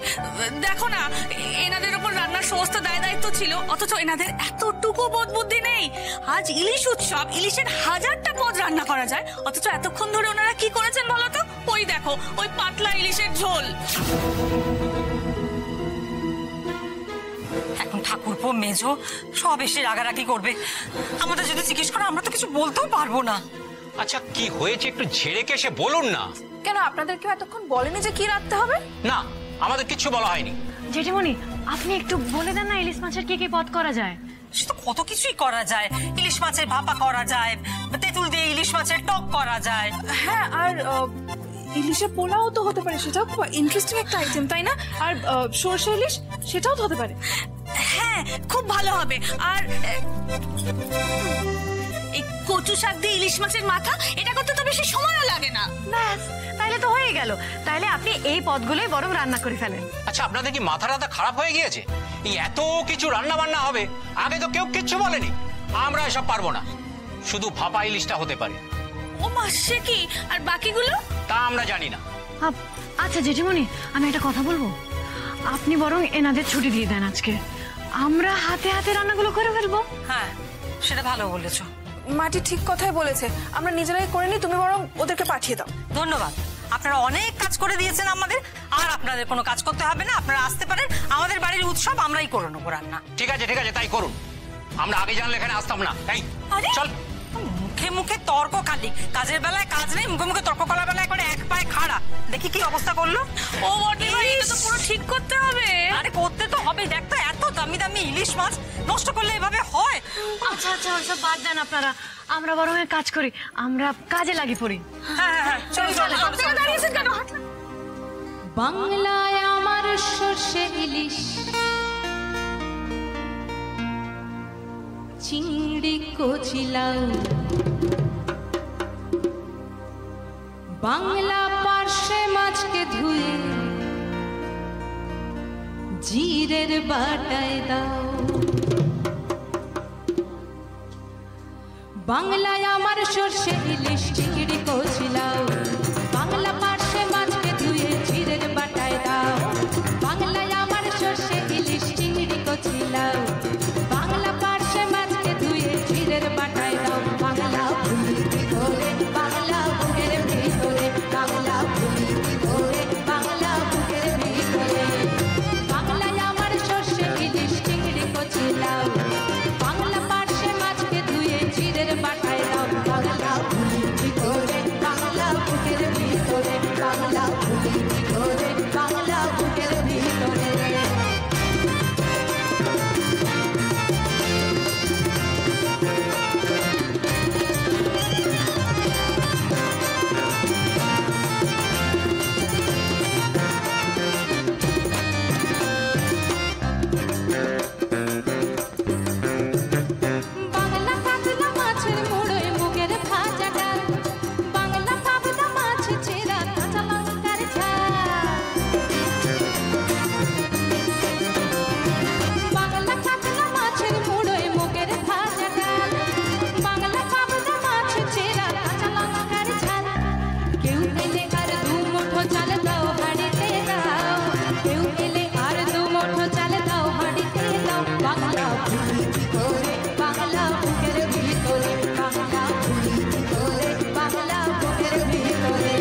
দেখো না, এনাদের উপর রান্নার সমস্ত দায় দায়িত্ব ছিল, অথচ এনাদের এতটুকু বোধ বুদ্ধি নেই। আজ ইলিশ উৎসব, ইলিশের 1000টা পদ রান্না করা যায়, অথচ এতক্ষণ ধরে ওনারা কি করেছেন বলো তো? ওই দেখো, ওই পাতলা ইলিশের ঝোল। এখন ঠাকুরপো মেজো সব এসে রাগারাগি করবে, আমাদের যদি জিজ্ঞেস করে আমরা তো কিছু বলতেও পারবো না। আচ্ছা কি হয়েছে একটু ঝেড়ে কেসে বলুন না। কেন আপনাদের কেউ এতক্ষণ বলেনি যে কি রাখতে হবে? না, আমাদের কিছু বলা হয়নি। জেঠিমণি আপনি একটু বলে দেন না, ইলিশ মাছের কি কি পদ করা যায়? সে তো কত কিছুই করা যায়, ইলিশ মাছের ভাপা করা যায়, তেঁতুল দিয়ে ইলিশ মাছের টক করা যায়। হ্যাঁ, আর ইলিশের পোলাও তো হতে পারে, সেটাও খুব ইন্টারেস্টিং একটা আইটেম, তাই না? আর সরষে ইলিশ, সেটাও তো হতে পারে। হ্যাঁ, খুব ভালো হবে। আর এই কচু শাক দিয়ে ইলিশ মাছের মাথা, এটা করতে তো বেশি সময়ও লাগে না। ব্যাস, তাইলে তো হয়ে গেল। তাইলে আপনি এই পদগুলোই বরং রান্না করে ফেলেন। আচ্ছা আপনাদের কি মাথা টাথা খারাপ হয়ে গিয়েছে? এই এত কিছু রান্না বান্না হবে, আগে তো কেউ কিচ্ছু বলেনি। আমরা এসব পারবো না, শুধু ভাপা ইলিশটা হতে পারে। ও মা, সে কি? আর বাকিগুলো? তা আমরা জানি না। আচ্ছা জেঠিমণি, আমি একটা কথা বলবো, আপনি বরং এনাদের ছুটি দিয়ে দেন আজকে, আমরা হাতে হাতে রান্নাগুলো করে ফেলবো। হ্যাঁ, সেটা ভালো বলেছো। মাটি ঠিক কথাই বলেছে, আমরা নিজেরাই করে নি, তুমি বরং ওদেরকে পাঠিয়ে দাও। ধন্যবাদ। আপনারা অনেক কাজ করে দিয়েছেন আমাদের, আর আপনাদের কোনো কাজ করতে হবে না। আপনারা আসতে পারেন, আমাদের বাড়ির উৎসব আমরাই করে নেবো রান্না। ঠিক আছে তাই করুন। আমরা আগে জানলে এখানে আসতাম না। এই চল। মুখে মুখে তর্ক খালি, কাজের বেলায় কাজ নেই, মুখে মুখে তর্ক করার বেলায় করে এক পায়ে খাড়া। দেখি কি অবস্থা করলো। ও বড়দি ভাই, এটা তো পুরো ঠিক করতে হবে। আরে করতে তো হবে, দেখ তো এত দামি দামি ইলিশ মাছ নষ্ট করলে এভাবে হয়? আচ্ছা আচ্ছা ওসব বাদ দেন আপনারা, আমরা বরং এক কাজ করি, আমরা কাজে লাগি পড়ি। হ্যাঁ চলো চলো। আপনারা দাঁড়িয়েছেন কেন? বাংলায় আমার সর্ষে ইলিশ, চিংড়ি কচিলাও, বাংলা পার্শে মাছকে ধুয়ে জিরের বাটায় দাও। বাংলায় আমার সর্ষে ইলিশ, চিংড়ি কচিলাও, বাংলা পার্শে মাছকে ধুয়ে জিরের বাটায় দাও। বাংলায় আমার সর্ষে ইলিশ, চিংড়ি কচিলাও, বাংলা পার্শে মাছকে ধুয়ে জিরের বাটায় দাও। বাংলা ভুলি ভিতরে, বাংলা বুকের ভিতরে, বাংলা ভুলি ভিতরে, বাংলা বুকের ভিতরে। বাংলায় আমার সর্ষে ইলিশ, চিংড়ি কচিলাও, বাংলা পার্শে মাছকে ধুয়ে জিরের বাটায় দাও। বাংলা ভুলি ভিতরে, বাংলা বুকের ভিতরে, বাংলা ভুলি ভিতরে, বাংলা বুকের ভিতরে। বাংলা কাতলা মাছের মুড়োয় মুগের ভাজা ডাল, বাংলা পাবদা মাছ চেরা কাঁচা লঙ্কার ঝাল। বাংলা কাতলা মাছের মুড়োয় মুগের ভাজা ডাল, বাংলা পাবদা মাছ চেরা কাঁচা লঙ্কার ঝাল। কেউ এলে আর দু মুঠো চাল দাও হাঁড়িতে দাও, কেউ এলে আর দু মুঠো চাল দাও হাঁড়িতে দাও। বাংলা ভুলি ভিতরে, বাংলা বুকের ভিতরে, বাংলা ভুলি ভিতরে, বাংলা বুকের ভিতরে।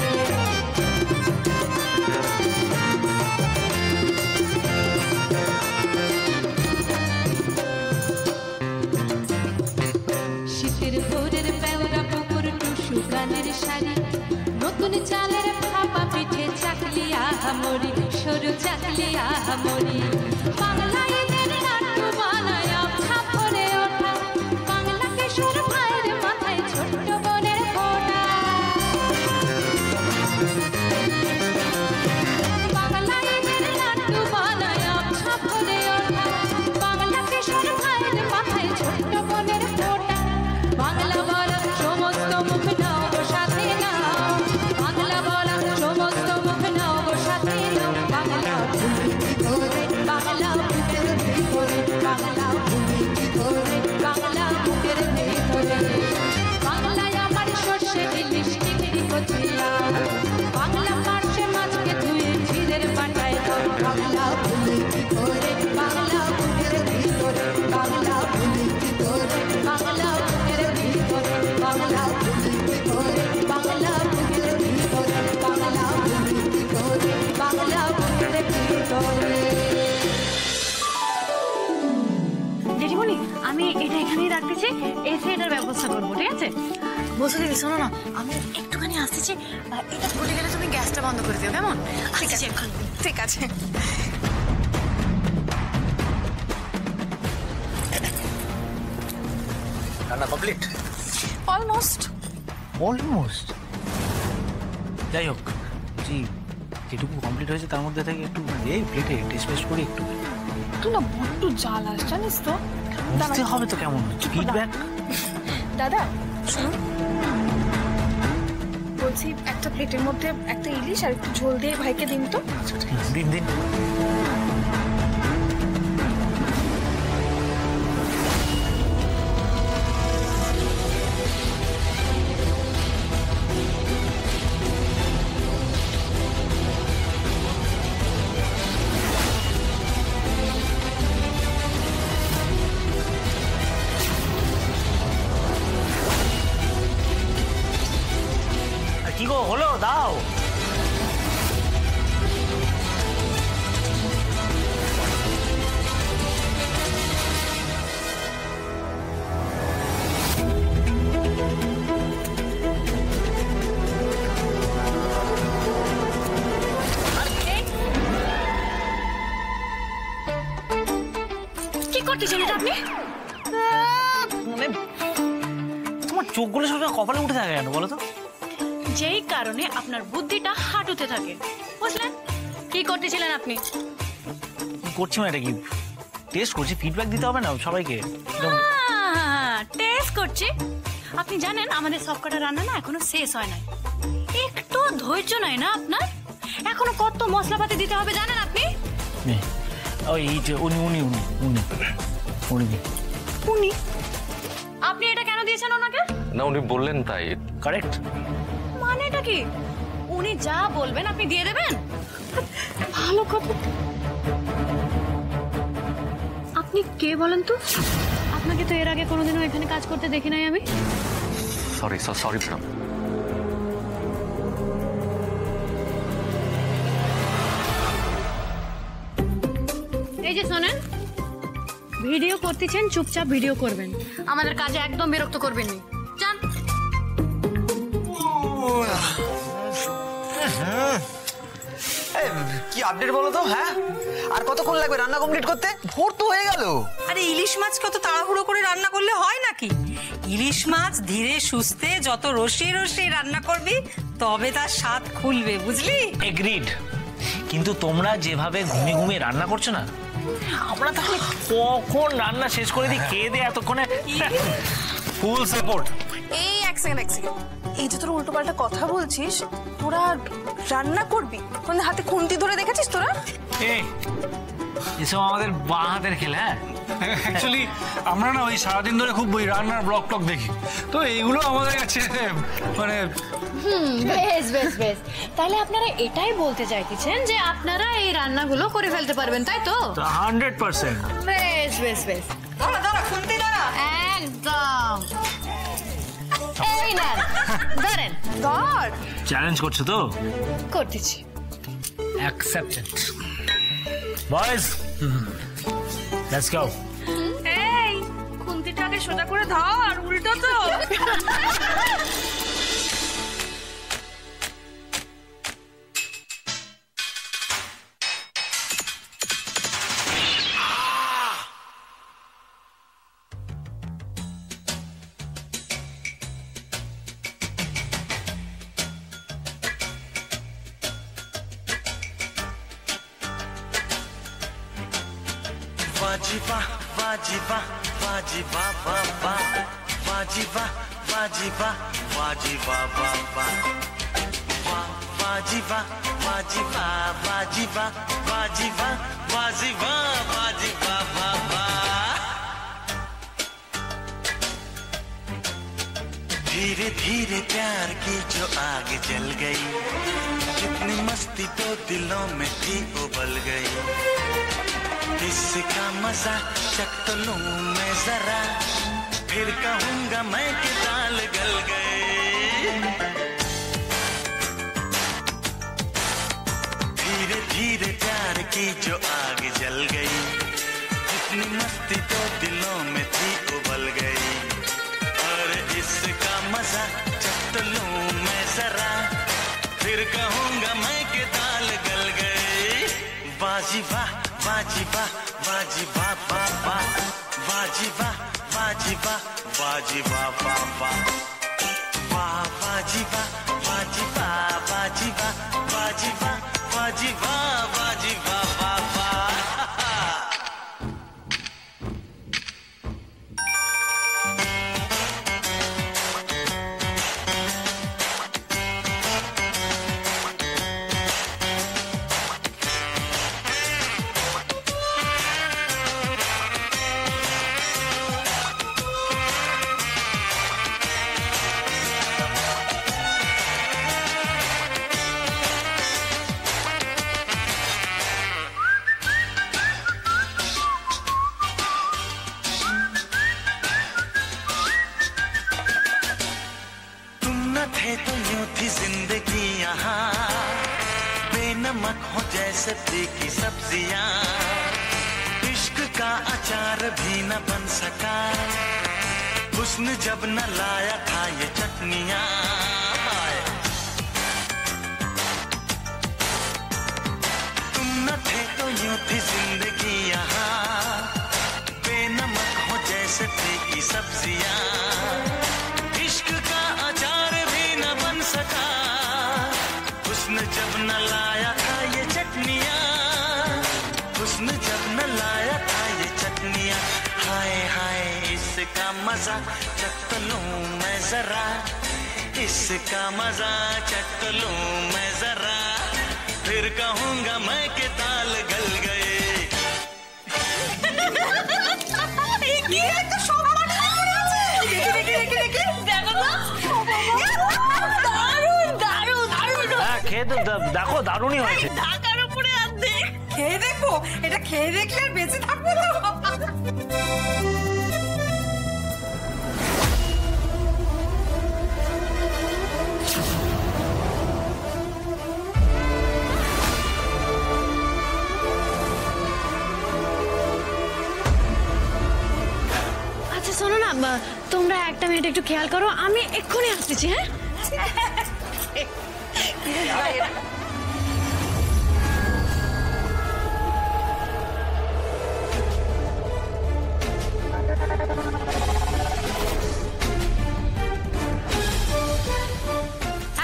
শীতের ভোরের পেওরা পুকুর টুসু গানের শাড়ি, নতুন চালের ভাপা পিঠে চাকলিয়া মরি, সরু চাকলিয়া মরি। বাংলা ঈদের নাট্য বানায় ছাপরে ওঠা, বাংলা কিশোর ভাইয়ের মাথায় ছোট্ট বোনের ফোঁটা। বাংলা ঈদের নাট্য বানায় ছাপরে ওঠা, বাংলা কিশোর ভাইয়ের মাথায় ছোট্ট বোনের ফোঁটা। বাংলা বলা সমস্ত মুখ নাও গো সাথে নাও, বাংলা বলা সমস্ত মুখ নাও গো সাথে নাও। বাংলা ভুলি ভিতরে, বাংলা বুকের ভিতরে, বাংলা ভুলি ভিতরে, বাংলা বুকের ভিতরে। বাংলায় আমার সর্ষে ইলিশ, চিংড়ি কচিলাও, বাংলা পার্শে মাছকে ধুয়ে জিরের বাটায় দাও। বাংলা ভুলি ভিতরে, বাংলা বুকের ভিতরে, বাংলা ভুলি ভিতরে, বাংলা বুকের ভিতরে, বাংলা ভুলি ভিতরে, বাংলা বুকের ভিতরে, বাংলা ভুলি ভিতরে, বাংলা বুকের ভিতরে। দিদিমণি, আমি এটা এখানেই রাখতেছি, এসে এটার ব্যবস্থা করবো, ঠিক আছে? বসে দিদি, শোনো না, আমি একটুখানি আসতেছি, এটা ফুটে গেলে তুমি গ্যাসটা বন্ধ করে দিও, কেমন? ঠিক আছে, ঠিক আছে। রান্না কমপ্লিট? অলমোস্ট। যাই হোক, জি যেটুকু কমপ্লিট হয়েছে তার মধ্যে থেকে একটু এই প্লেটে টেস্ট করি একটু। তুই না বড্ড জ্বাল আস, জানিস তো। বুঝতে হবে তো কেমন হচ্ছে ফিডব্যাক। দাদা শুনুন, বলছি একটা প্লেটের মধ্যে একটা ইলিশ আর একটু ঝোল দিয়ে ভাইকে দিন তো। দিন দিন। কি গো, হলো? দাও। মানে তোমার চোখগুলো সবসময় কপালে উঠে থাকে কেন বলো তো? যেই কারণে আপনার বুদ্ধিটা হাঁটুতে থাকে, বুঝলেন? কি করতেছিলেন আপনি? করছি মানে এটা কি টেস্ট করছি, ফিডব্যাক দিতে হবে না সবাইকে? টেস্ট করছি। আপনি জানেন আমাদের সবকটা রান্না না এখনো শেষ হয় নাই। একটু ধৈর্য নাই না আপনার? এখনো কত মশলাপাতি দিতে হবে জানেন আপনি? ওই যে উনি উনি উনি উনি উনি উনি আপনি এটা কেন দিয়েছেন ওনাকে? না উনি বললেন তাই। কারেক্ট। মানে এটা কি উনি যা বলবেন আপনি দিয়ে দেবেন? ভালো কথা। আপনি কে বলেন তো? আপনাকে তো এর আগে কোনোদিনও এখানে কাজ করতে দেখি নাই আমি। Sorry sorry madam. এই যে শোনেন, ভিডিও করতেছেন চুপচাপ ভিডিও করবেন, আমাদের কাজে একদম বিরক্ত করবেন না। যান। কি আপডেট বলো তো? হ্যাঁ, আর কতক্ষণ লাগবে রান্না কমপ্লিট করতে? ভোর তো হয়ে গেল। আরে ইলিশ মাছ কত তাড়াহুড়ো করে রান্না করলে হয় নাকি? ইলিশ মাছ ধীরে সুস্থে যত রসিয়ে রসিয়ে রান্না করবি তবে তার স্বাদ খুলবে, বুঝলি? এগ্রিড। কিন্তু তোমরা যেভাবে ঘুমিয়ে ঘুমিয়ে রান্না করছো না, আমরা তাহলে কখন রান্না শেষ করে দিই খেয়ে দিয়ে এতক্ষণে ফুল সাপোর্ট। এই এক সেকেন্ড এই যে তোরা উল্টো পাল্টা কথা বলছিস, তোরা রান্না করবি? কোন হাতে খুন্তি ধরে দেখেছিস তোরা? এসব আমাদের বাঁ হাতের খেলা। অ্যাকচুয়ালি আমরা না ওই সারাদিন ধরে খুব ওই রান্নার ব্লগ টক দেখি, তো এইগুলো আমাদের কাছে মানে বেশ বেশ বেশ। তাহলে আপনারা এটাই বলতে চাইতেছেন যে আপনারা এই রান্নাগুলো করে ফেলতে পারবেন, তাই তো? 100%। বেশ বেশ বেশ। দাঁড়া খুন্তি দাঁড়া। একদম। এই না ধরেন। ধর। চ্যালেঞ্জ করছো তো? করতেছি। অ্যাকসেপ্টেড। Boys, let's go. এই খুন্তিটাকে সোজা করে ধর, উল্টো তো। वाजिबा वाजिबा वाजिबा बाबा वाजिबा वाजिबा वाजिबा बाबा वाजिबा वाजिबा वाजिबा वाजिबा वाजिबा वाजिबा बाबा। धीरे धीरे प्यार की जो आग जल गई, जितनी मस्ती तो दिलों में थी उबल गई। इसका मजा चख तो लूं मैं जरा, फिर कहूंगा मैं कि दाल गल गए। धीरे धीरे प्यार की जो आग जल गई, जितनी मस्ती तो दिलों में थी उबल गई। और इसका मजा चख तो लूं मैं जरा, फिर कहूंगा मैं कि दाल गल गई। वाजिबा वाजिबा वाजिबा बाबा वाजिबा वाजिबा वाजिबा बाबा वाजिबा वाजिबा वाजिबा वाजिबा वाजिबा वाजिबा बाबा। तो यूं थी जिंदगी यहाँ, बेनमक हो जैसे तीखी सब्जियाँ। इश्क का अचार भी न बन सका, हुस्न जब न लाया था ये चटनियाँ। तुम न थे तो यूं थी जिंदगी यहाँ, बेनमक हो जैसे से फीकी सब्जियां, इश्क का अचार भी न बन सका। उसने जब न लाया था ये चटनियां, उसने जब न लाया था ये चटनियां। हाय हाय इसका मजा चख लूं मैं जरा, इसका मजा चख लूं मैं जरा, फिर कहूंगा मैं कि ताल गल गए। খেয়ে তো দেখো দারুণই হয়েছে। ঢাকার উপরে অর্ধেক খেয়ে দেখো, এটা খেয়ে দেখলে আর বেঁচে থাকবো না। আচ্ছা শোনো না, তোমরা একটা মিনিট একটু খেয়াল করো, আমি এক্ষুনি আসতেছি। হ্যাঁ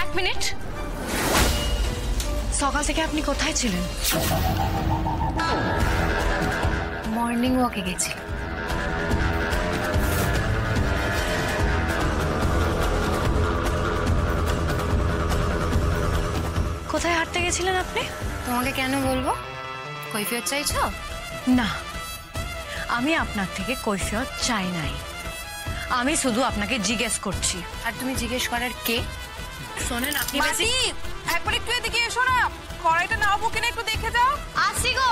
এক মিনিট, সকাল থেকে আপনি কোথায় ছিলেন? মর্নিং ওয়াকে গেছি। কোথায় হাঁটতে গেছিলেন আপনি? তোমাকে কেন বলবো? কৈফিয়ত চাইছো? না, আমি আপনার থেকে কৈফিয়ত চাই নাই, আমি শুধু আপনাকে জিজ্ঞেস করছি। আর তুমি জিজ্ঞেস করার কে? শোনেন আপনি একবার একটু এদিকে এসো না, কড়াইটা নাও কিনা একটু দেখে যাও। আসি গো।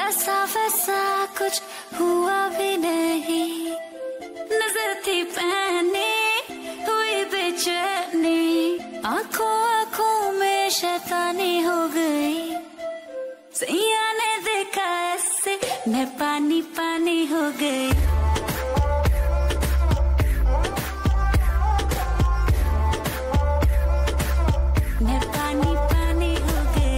ऐसा वैसा कुछ हुआ भी नहीं, नजर थी पहने हुई बेचैनी, आंखों आंखों में शैतानी हो गई, सैया ने देखा ऐसे मैं पानी पानी हो गई। मैं पानी पानी हो गई।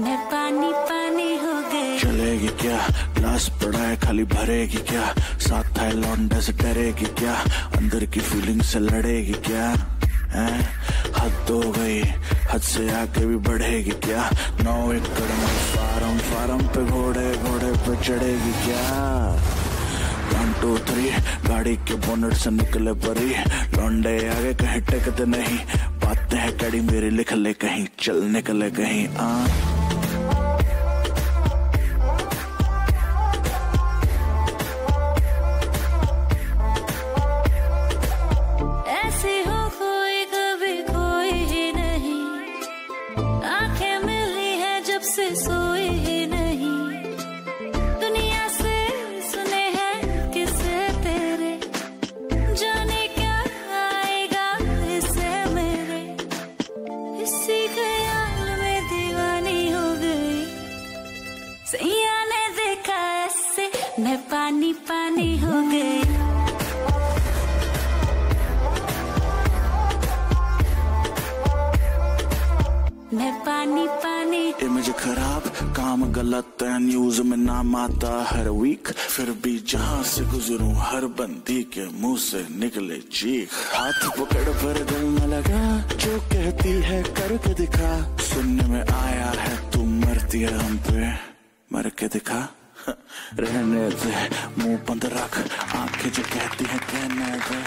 मैं पानी पानी हो गई। चलेगी क्या, ग्लास पड़ा है खाली भरेगी क्या, साथ था लौंडे से डरेगी क्या, अंदर की फीलिंग से लड़ेगी क्या, हैं? हद हो गई, हद से आके भी बढ़ेगी क्या, 9 एकड़ में फार्म फार्म पे घोड़े घोड़े पे चढ़ेगी क्या। 1 2 3 गाड़ी के बोनट से निकले परी, लौंडे आगे कहीं टेकते नहीं, बातें हैं कड़ी मेरी लिख ले कहीं, चल निकले कहीं। ऐसे हो कोई कभी कोई ही नहीं, आंखें मिली है जब से सोई ही नहीं, दुनिया से सुने हैं किस्से तेरे, जाने क्या आएगा इससे मेरे, इसी ख्याल में दीवानी हो गई, सैया ने देखा ऐसे मैं पानी पानी हो गई। मैं पानी पानी। इमेज खराब, काम गलत है, न्यूज में नाम आता हर वीक। फिर भी जहाँ से गुजरूं हर बंदी के मुंह से निकले चीख। हाथ पकड़ पर दिल न लगा, जो कहती है करके दिखा। सुनने में आया है तू मरती है हम पे, मर के दिखा। रहने दे, मुंह बंद रख, आंखें जो कहती हैं कहने दे।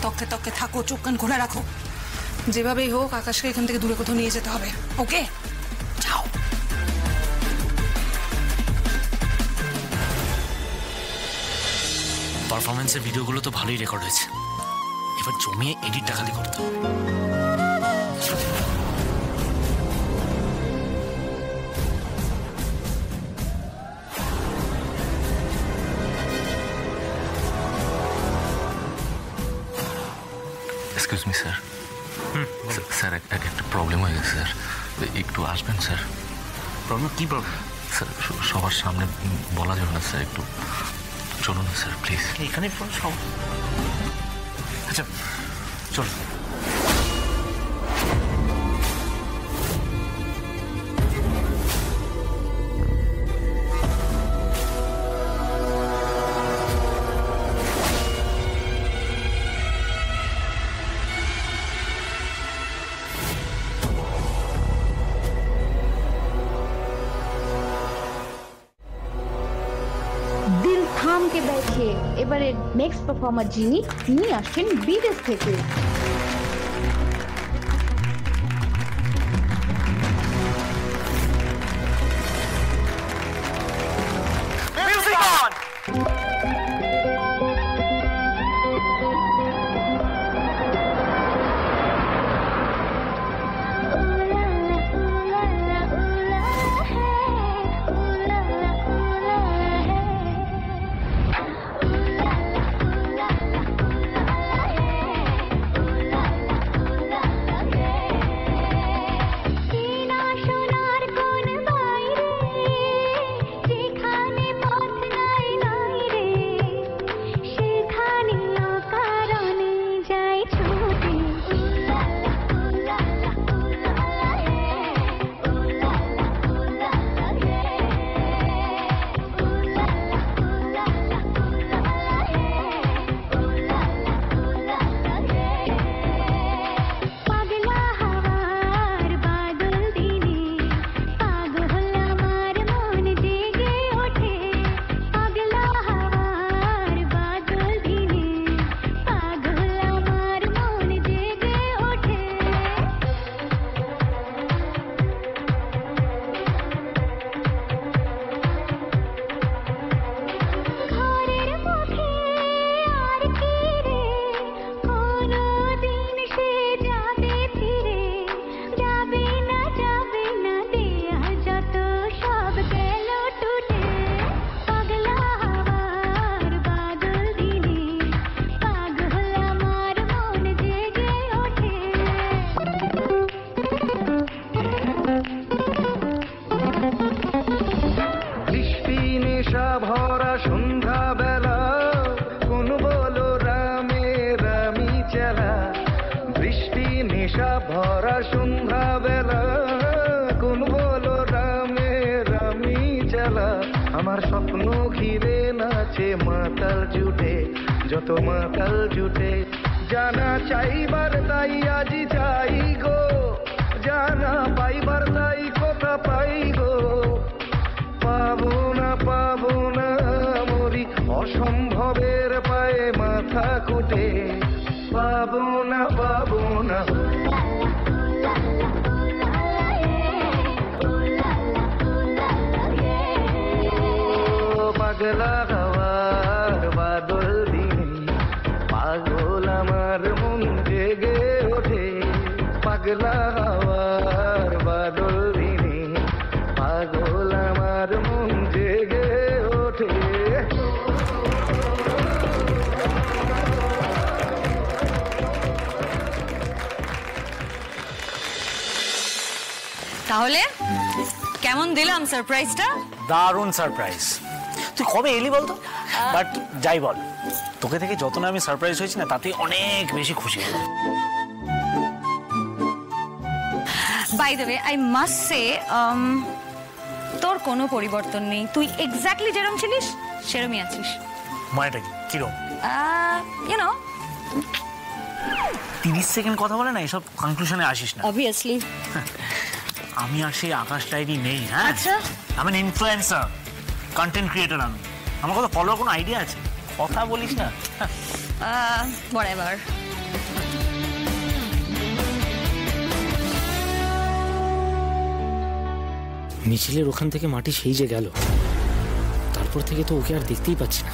তকে তকে থাকো, চোখ কান খোলা রাখো। যেভাবেই হোক আকাশকে এখান থেকে দূরে কোথাও নিয়ে যেতে হবে। ওকে, যাও। পারফরমেন্সের ভিডিওগুলো তো ভালোই রেকর্ড হয়েছে, এবার জমিয়ে এডিটটা খালি করতে হবে। Excuse me sir. স্যার একটা প্রবলেম হয়ে গেছে স্যার, একটু আসবেন স্যার। প্রবলেম কি প্রবলেম? স্যার সবার সামনে বলা যাবে না স্যার, একটু চলুন না স্যার প্লিজ। এখানে সব আচ্ছা চল। থামকে দেখে এবারে নেক্সট পারফর্মার যিনি নিয়ে আসছেন বিদেশ থেকে। আমার স্বপ্ন ঘিরে নাচে মাতাল জুটে, যত মাতাল জুটে। জানা চাইবার তাই আজি চাই গো, জানা পাইবার তাই কথা পাই গো। পাবো না মরি অসম্ভবের পায়ে মাথা কুটে। পাবো না পাগলা হওয়ার বাদল দিনে পাগল আমার মন জেগে ওঠে। পাগলা হওয়ার বাদল দিনে পাগল আমার মন জেগে ওঠে। তাহলে কেমন দিলাম সারপ্রাইজটা? দারুণ সারপ্রাইজ। তুই কবে এলি বলতো? বাট যাই বল, তোকে থেকে যত না আমি সারপ্রাইজ হয়েছি না তাতেই অনেক বেশি খুশি হলাম। By the way I must say তোর কোনো পরিবর্তন নেই, তুই এক্স্যাক্টলি যেরকম ছিলিস সেরমই আছিস। মানেটা কি? কিরকম? ইউ নো 30 সেকেন্ড কথা বলে না এসব কনক্লুশনে আসিস না। অবভিয়াসলি আমি আর সেই আকাশ ডায়েরি নেই। হ্যাঁ আচ্ছা, আমি ইনফ্লুয়েন্সার, কন্টেন্ট ক্রিয়েটর। আমি আমার কথা ফলোয়ার কোনো আইডিয়া আছে? কথা বলিস না। whatever. মিছিলের ওখান থেকে মাটি সেই যে গেল, তারপর থেকে তো ওকে আর দেখতেই পাচ্ছি না।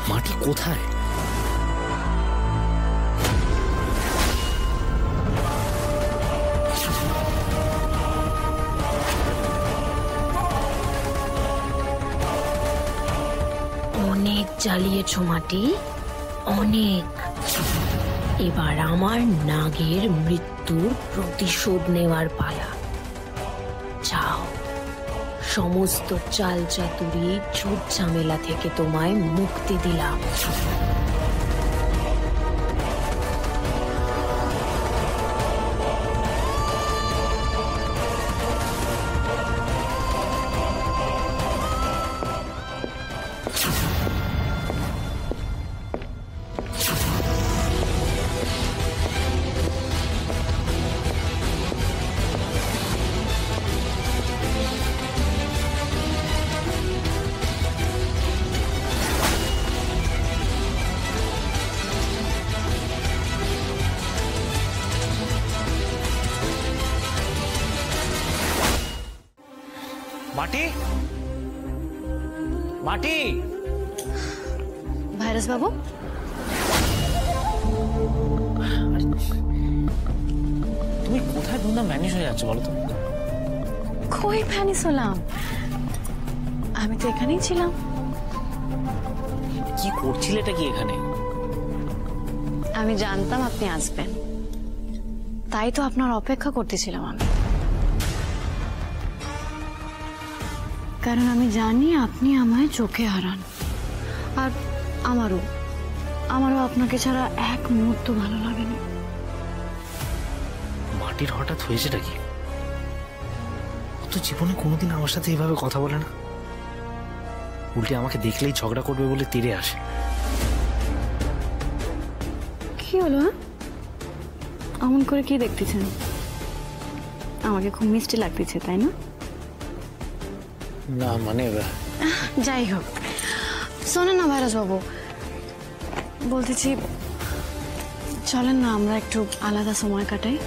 মাটি কোথায়? অনেক জ্বালিয়েছ মাটি, অনেক। এবার আমার নাগের মৃত্যুর প্রতিশোধ নেওয়ার পালা। যাও, সমস্ত চাল চাতুরি ঝুট ঝামেলা থেকে তোমায় মুক্তি দিলাম। মাটি, মাটি। ভাইরাস বাবু, তুমি কোথায় ধুমধাম ম্যানেজ হয়ে যাচ্ছ বলো তো? কই ভ্যানিস হলাম? আমি তো এখানেই ছিলাম। কি করছিলেটা কি এখানে? আমি জানতাম আপনি আসবেন, তাই তো আপনার অপেক্ষা করতেছিলাম আমি। কারণ আমি জানি আপনি আমায় চোখে হারান, আর আমারও আপনাকে ছাড়া এক মুহূর্ত ভালো লাগেনি। মাটির হঠাৎ হয়েছেটা কি? ও তো জীবনে কোনোদিন আমার সাথে এইভাবে কথা বলে না। উল্টে আমাকে দেখলেই ঝগড়া করবে বলে তীরে আসে। কি হলো? এমন করে কি দেখতেছেন? আমাকে খুব মিষ্টি লাগতেছে, তাই না? না মানে যাই হোক, শোনেন না ভাইরাস বাবু, বলতেছি চলেন না আমরা একটু আলাদা সময় কাটাই।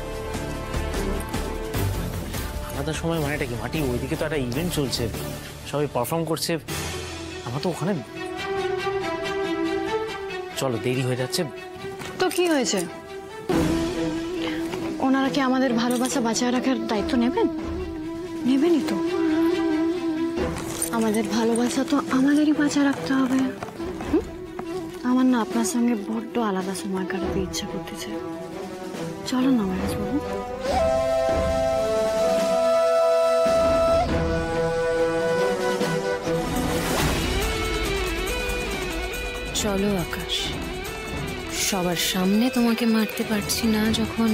আলাদা সময় মানেটা কি? মাটি, ওইদিকে তো একটা ইভেন্ট চলছে, সবাই পারফর্ম করছে, আমার তো ওখানে। চলো, দেরি হয়ে যাচ্ছে। তো কি হয়েছে? ওনারা কি আমাদের ভালোবাসা বাঁচায় রাখার দায়িত্ব নেবেন? নেবেনই তো। আমাদের ভালোবাসা তো আমাদেরই বাঁচায় রাখতে হবে। আমার না আপনার সঙ্গে বড্ড আলাদা সময় কাটাতে ইচ্ছা করতেছে। চলো না ভাইরাস বাবু। চলো আকাশ, সবার সামনে তোমাকে মারতে পারছি না যখন,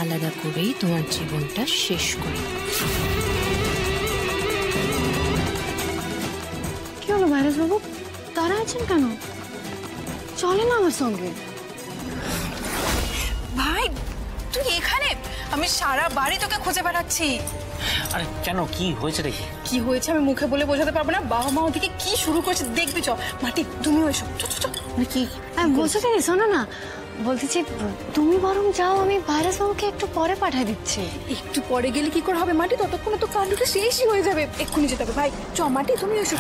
আলাদা করেই তোমার জীবনটা শেষ করি। কি হলো ভাইরাস বাবু, তারা আছেন কেন? চলে না আমার সঙ্গে। ভাই তুই এখানে? আমি সারা বাড়ি তোকে খুঁজে বেড়াচ্ছি। আরে কেন, কি হয়েছে দেখি? কি হয়েছে আমি মুখে বলে বোঝাতে পারবো না। বাবা মা ওদিকে কি শুরু করছে দেখবি। চ মাটি, তুমিও এসো। কি বলছো? শোনো না, বলতেছি তুমি বরং যাও, আমি ভাইরাস বাবুকে একটু পরে পাঠিয়ে দিচ্ছি। একটু পরে গেলে কি করে হবে মাটি? ততক্ষণে তো কান্ডটা শেষই হয়ে যাবে। এক্ষুনি যেতে হবে। ভাই চ মাটি, তুমি এসো।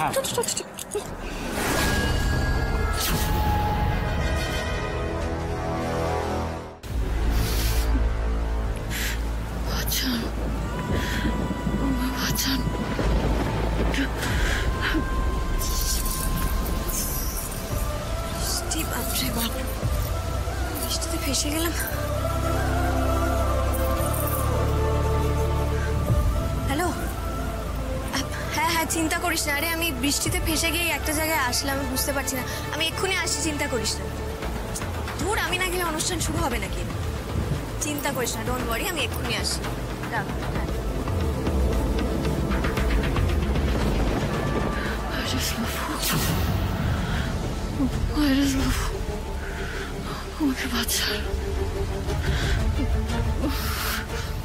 বৃষ্টিতে ফেসে গেলাম। চিন্তা করিস না। আরে আমি বৃষ্টিতে ফেসে গিয়ে একটা জায়গায় আসলাম, আমি বুঝতে পারছি না। আমি এক্ষুনি আসছি, চিন্তা করিস না। ধুর, আমি না গেলে অনুষ্ঠান শুরু হবে নাকি? চিন্তা করিস না, ডোন্ট ওয়ারি, আমি এক্ষুনি আসছি। রাখ।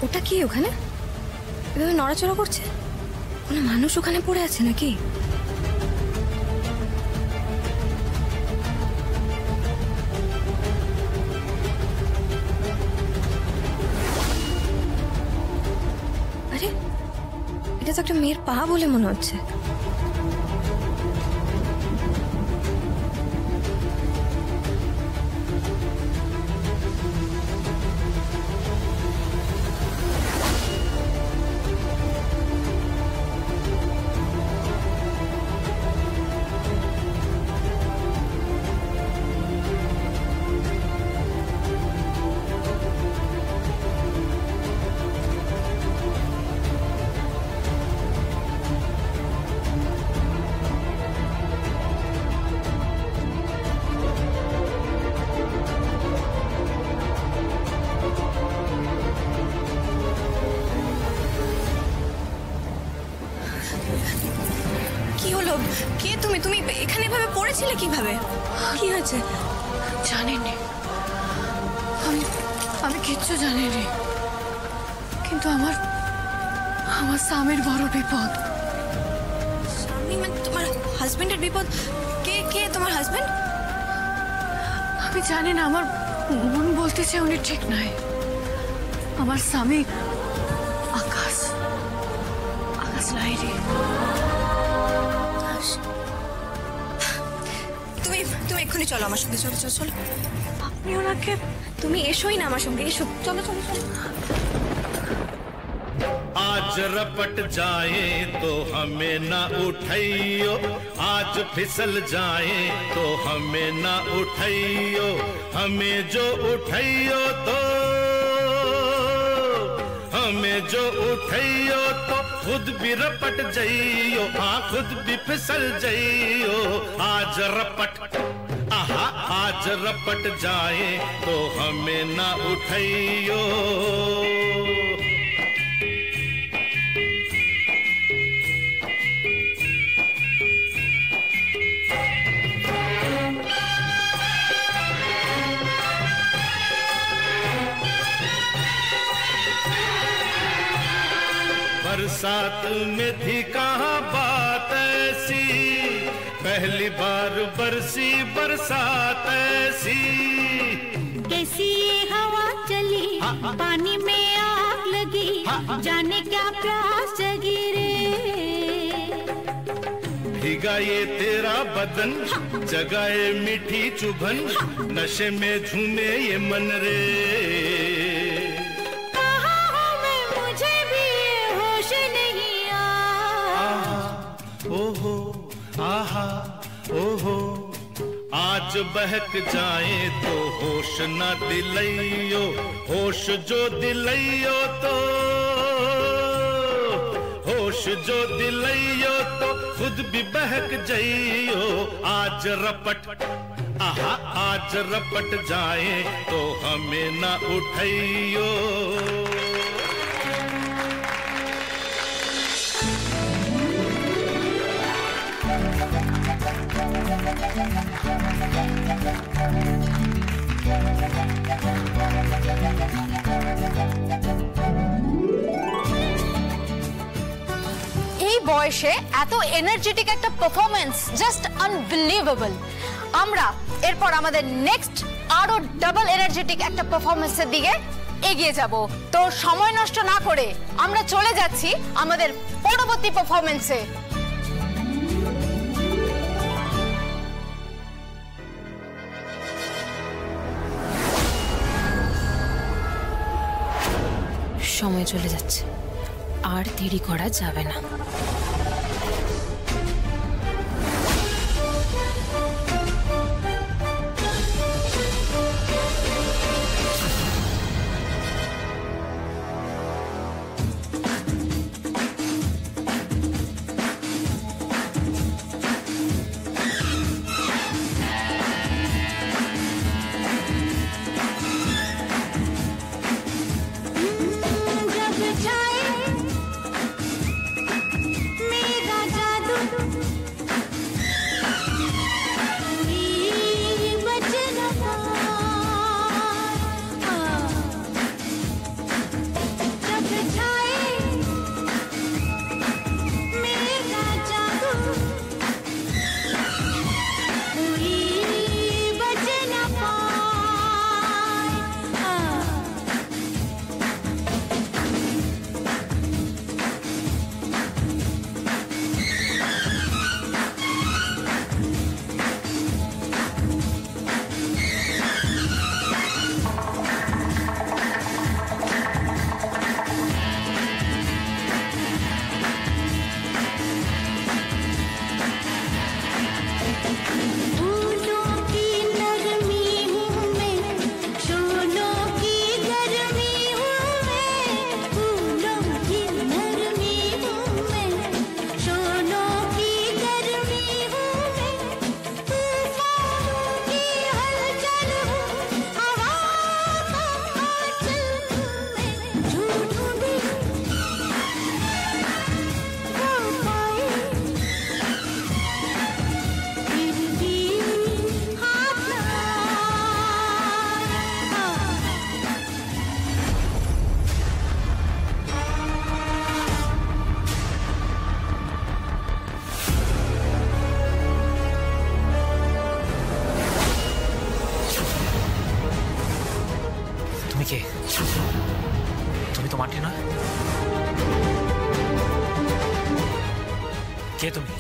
ওটা কি ওখানে এভাবে নড়াচড়া করছে? কোনো মানুষ ওখানে পড়ে আছে নাকি? আরে এটা তো একটা মেয়ের পা বলে মনে হচ্ছে। কে তুমি? তুমি এখানে এভাবে পড়েছিলে কিভাবে? কি হয়েছে? জানিনি, আমি কিচ্ছু জানিনি, কিন্তু আমার স্বামীর বড় বিপদ। স্বামী মানে তোমার হাজবেন্ডের বিপদ? কে তোমার হাজবেন্ড? আমি জানি না, আমার মন বলতেছে উনি ঠিক নাই। আমার স্বামী আকাশ লাহিড়ী। তুমি এক্ষুনি চলো আমার সঙ্গে, চলো চলো চলো। আপনি ওনাকে, তুমি এসোই না আমার সঙ্গে, এসো, চলো চলো চলো। आज रपट जाए तो हमें ना उठाइयो, आज फिसल जाए तो हमें ना उठाइयो, हमें जो उठाइयो तो खुद भी रपट जाइयो, हाँ खुद भी फिसल जाइयो। आज रपट आज रपट जाए तो हमें ना उठाइयो। बरसात में थी कहाँ बात ऐसी, पहली बार बरसी बरसात ऐसी। कैसी ये हवा चली, पानी में आग लगी, जाने क्या प्यास जगी रे। भीगा ये तेरा बदन, जगाए मीठी चुभन, नशे में झूमे ये मन रे। ओहो आहा ओहो, आज बहक जाए तो होश न दिलइयो, होश जो दिलइयो तो खुद भी बहक जाइयो। आज रपट जाए तो हमें न उठाइयो। এই বয়সে এত এনার্জেটিক একটা পারফরম্যান্স, জাস্ট আনবিলিভেবল। আমরা এরপর আমাদের নেক্সট আরো ডাবল এনার্জেটিক একটা পারফরম্যান্সের দিকে এগিয়ে যাব। তো সময় নষ্ট না করে আমরা চলে যাচ্ছি আমাদের পরবর্তী পারফরম্যান্সে। সময় চলে যাচ্ছে, আর দেরি করা যাবে না। কে তুমি?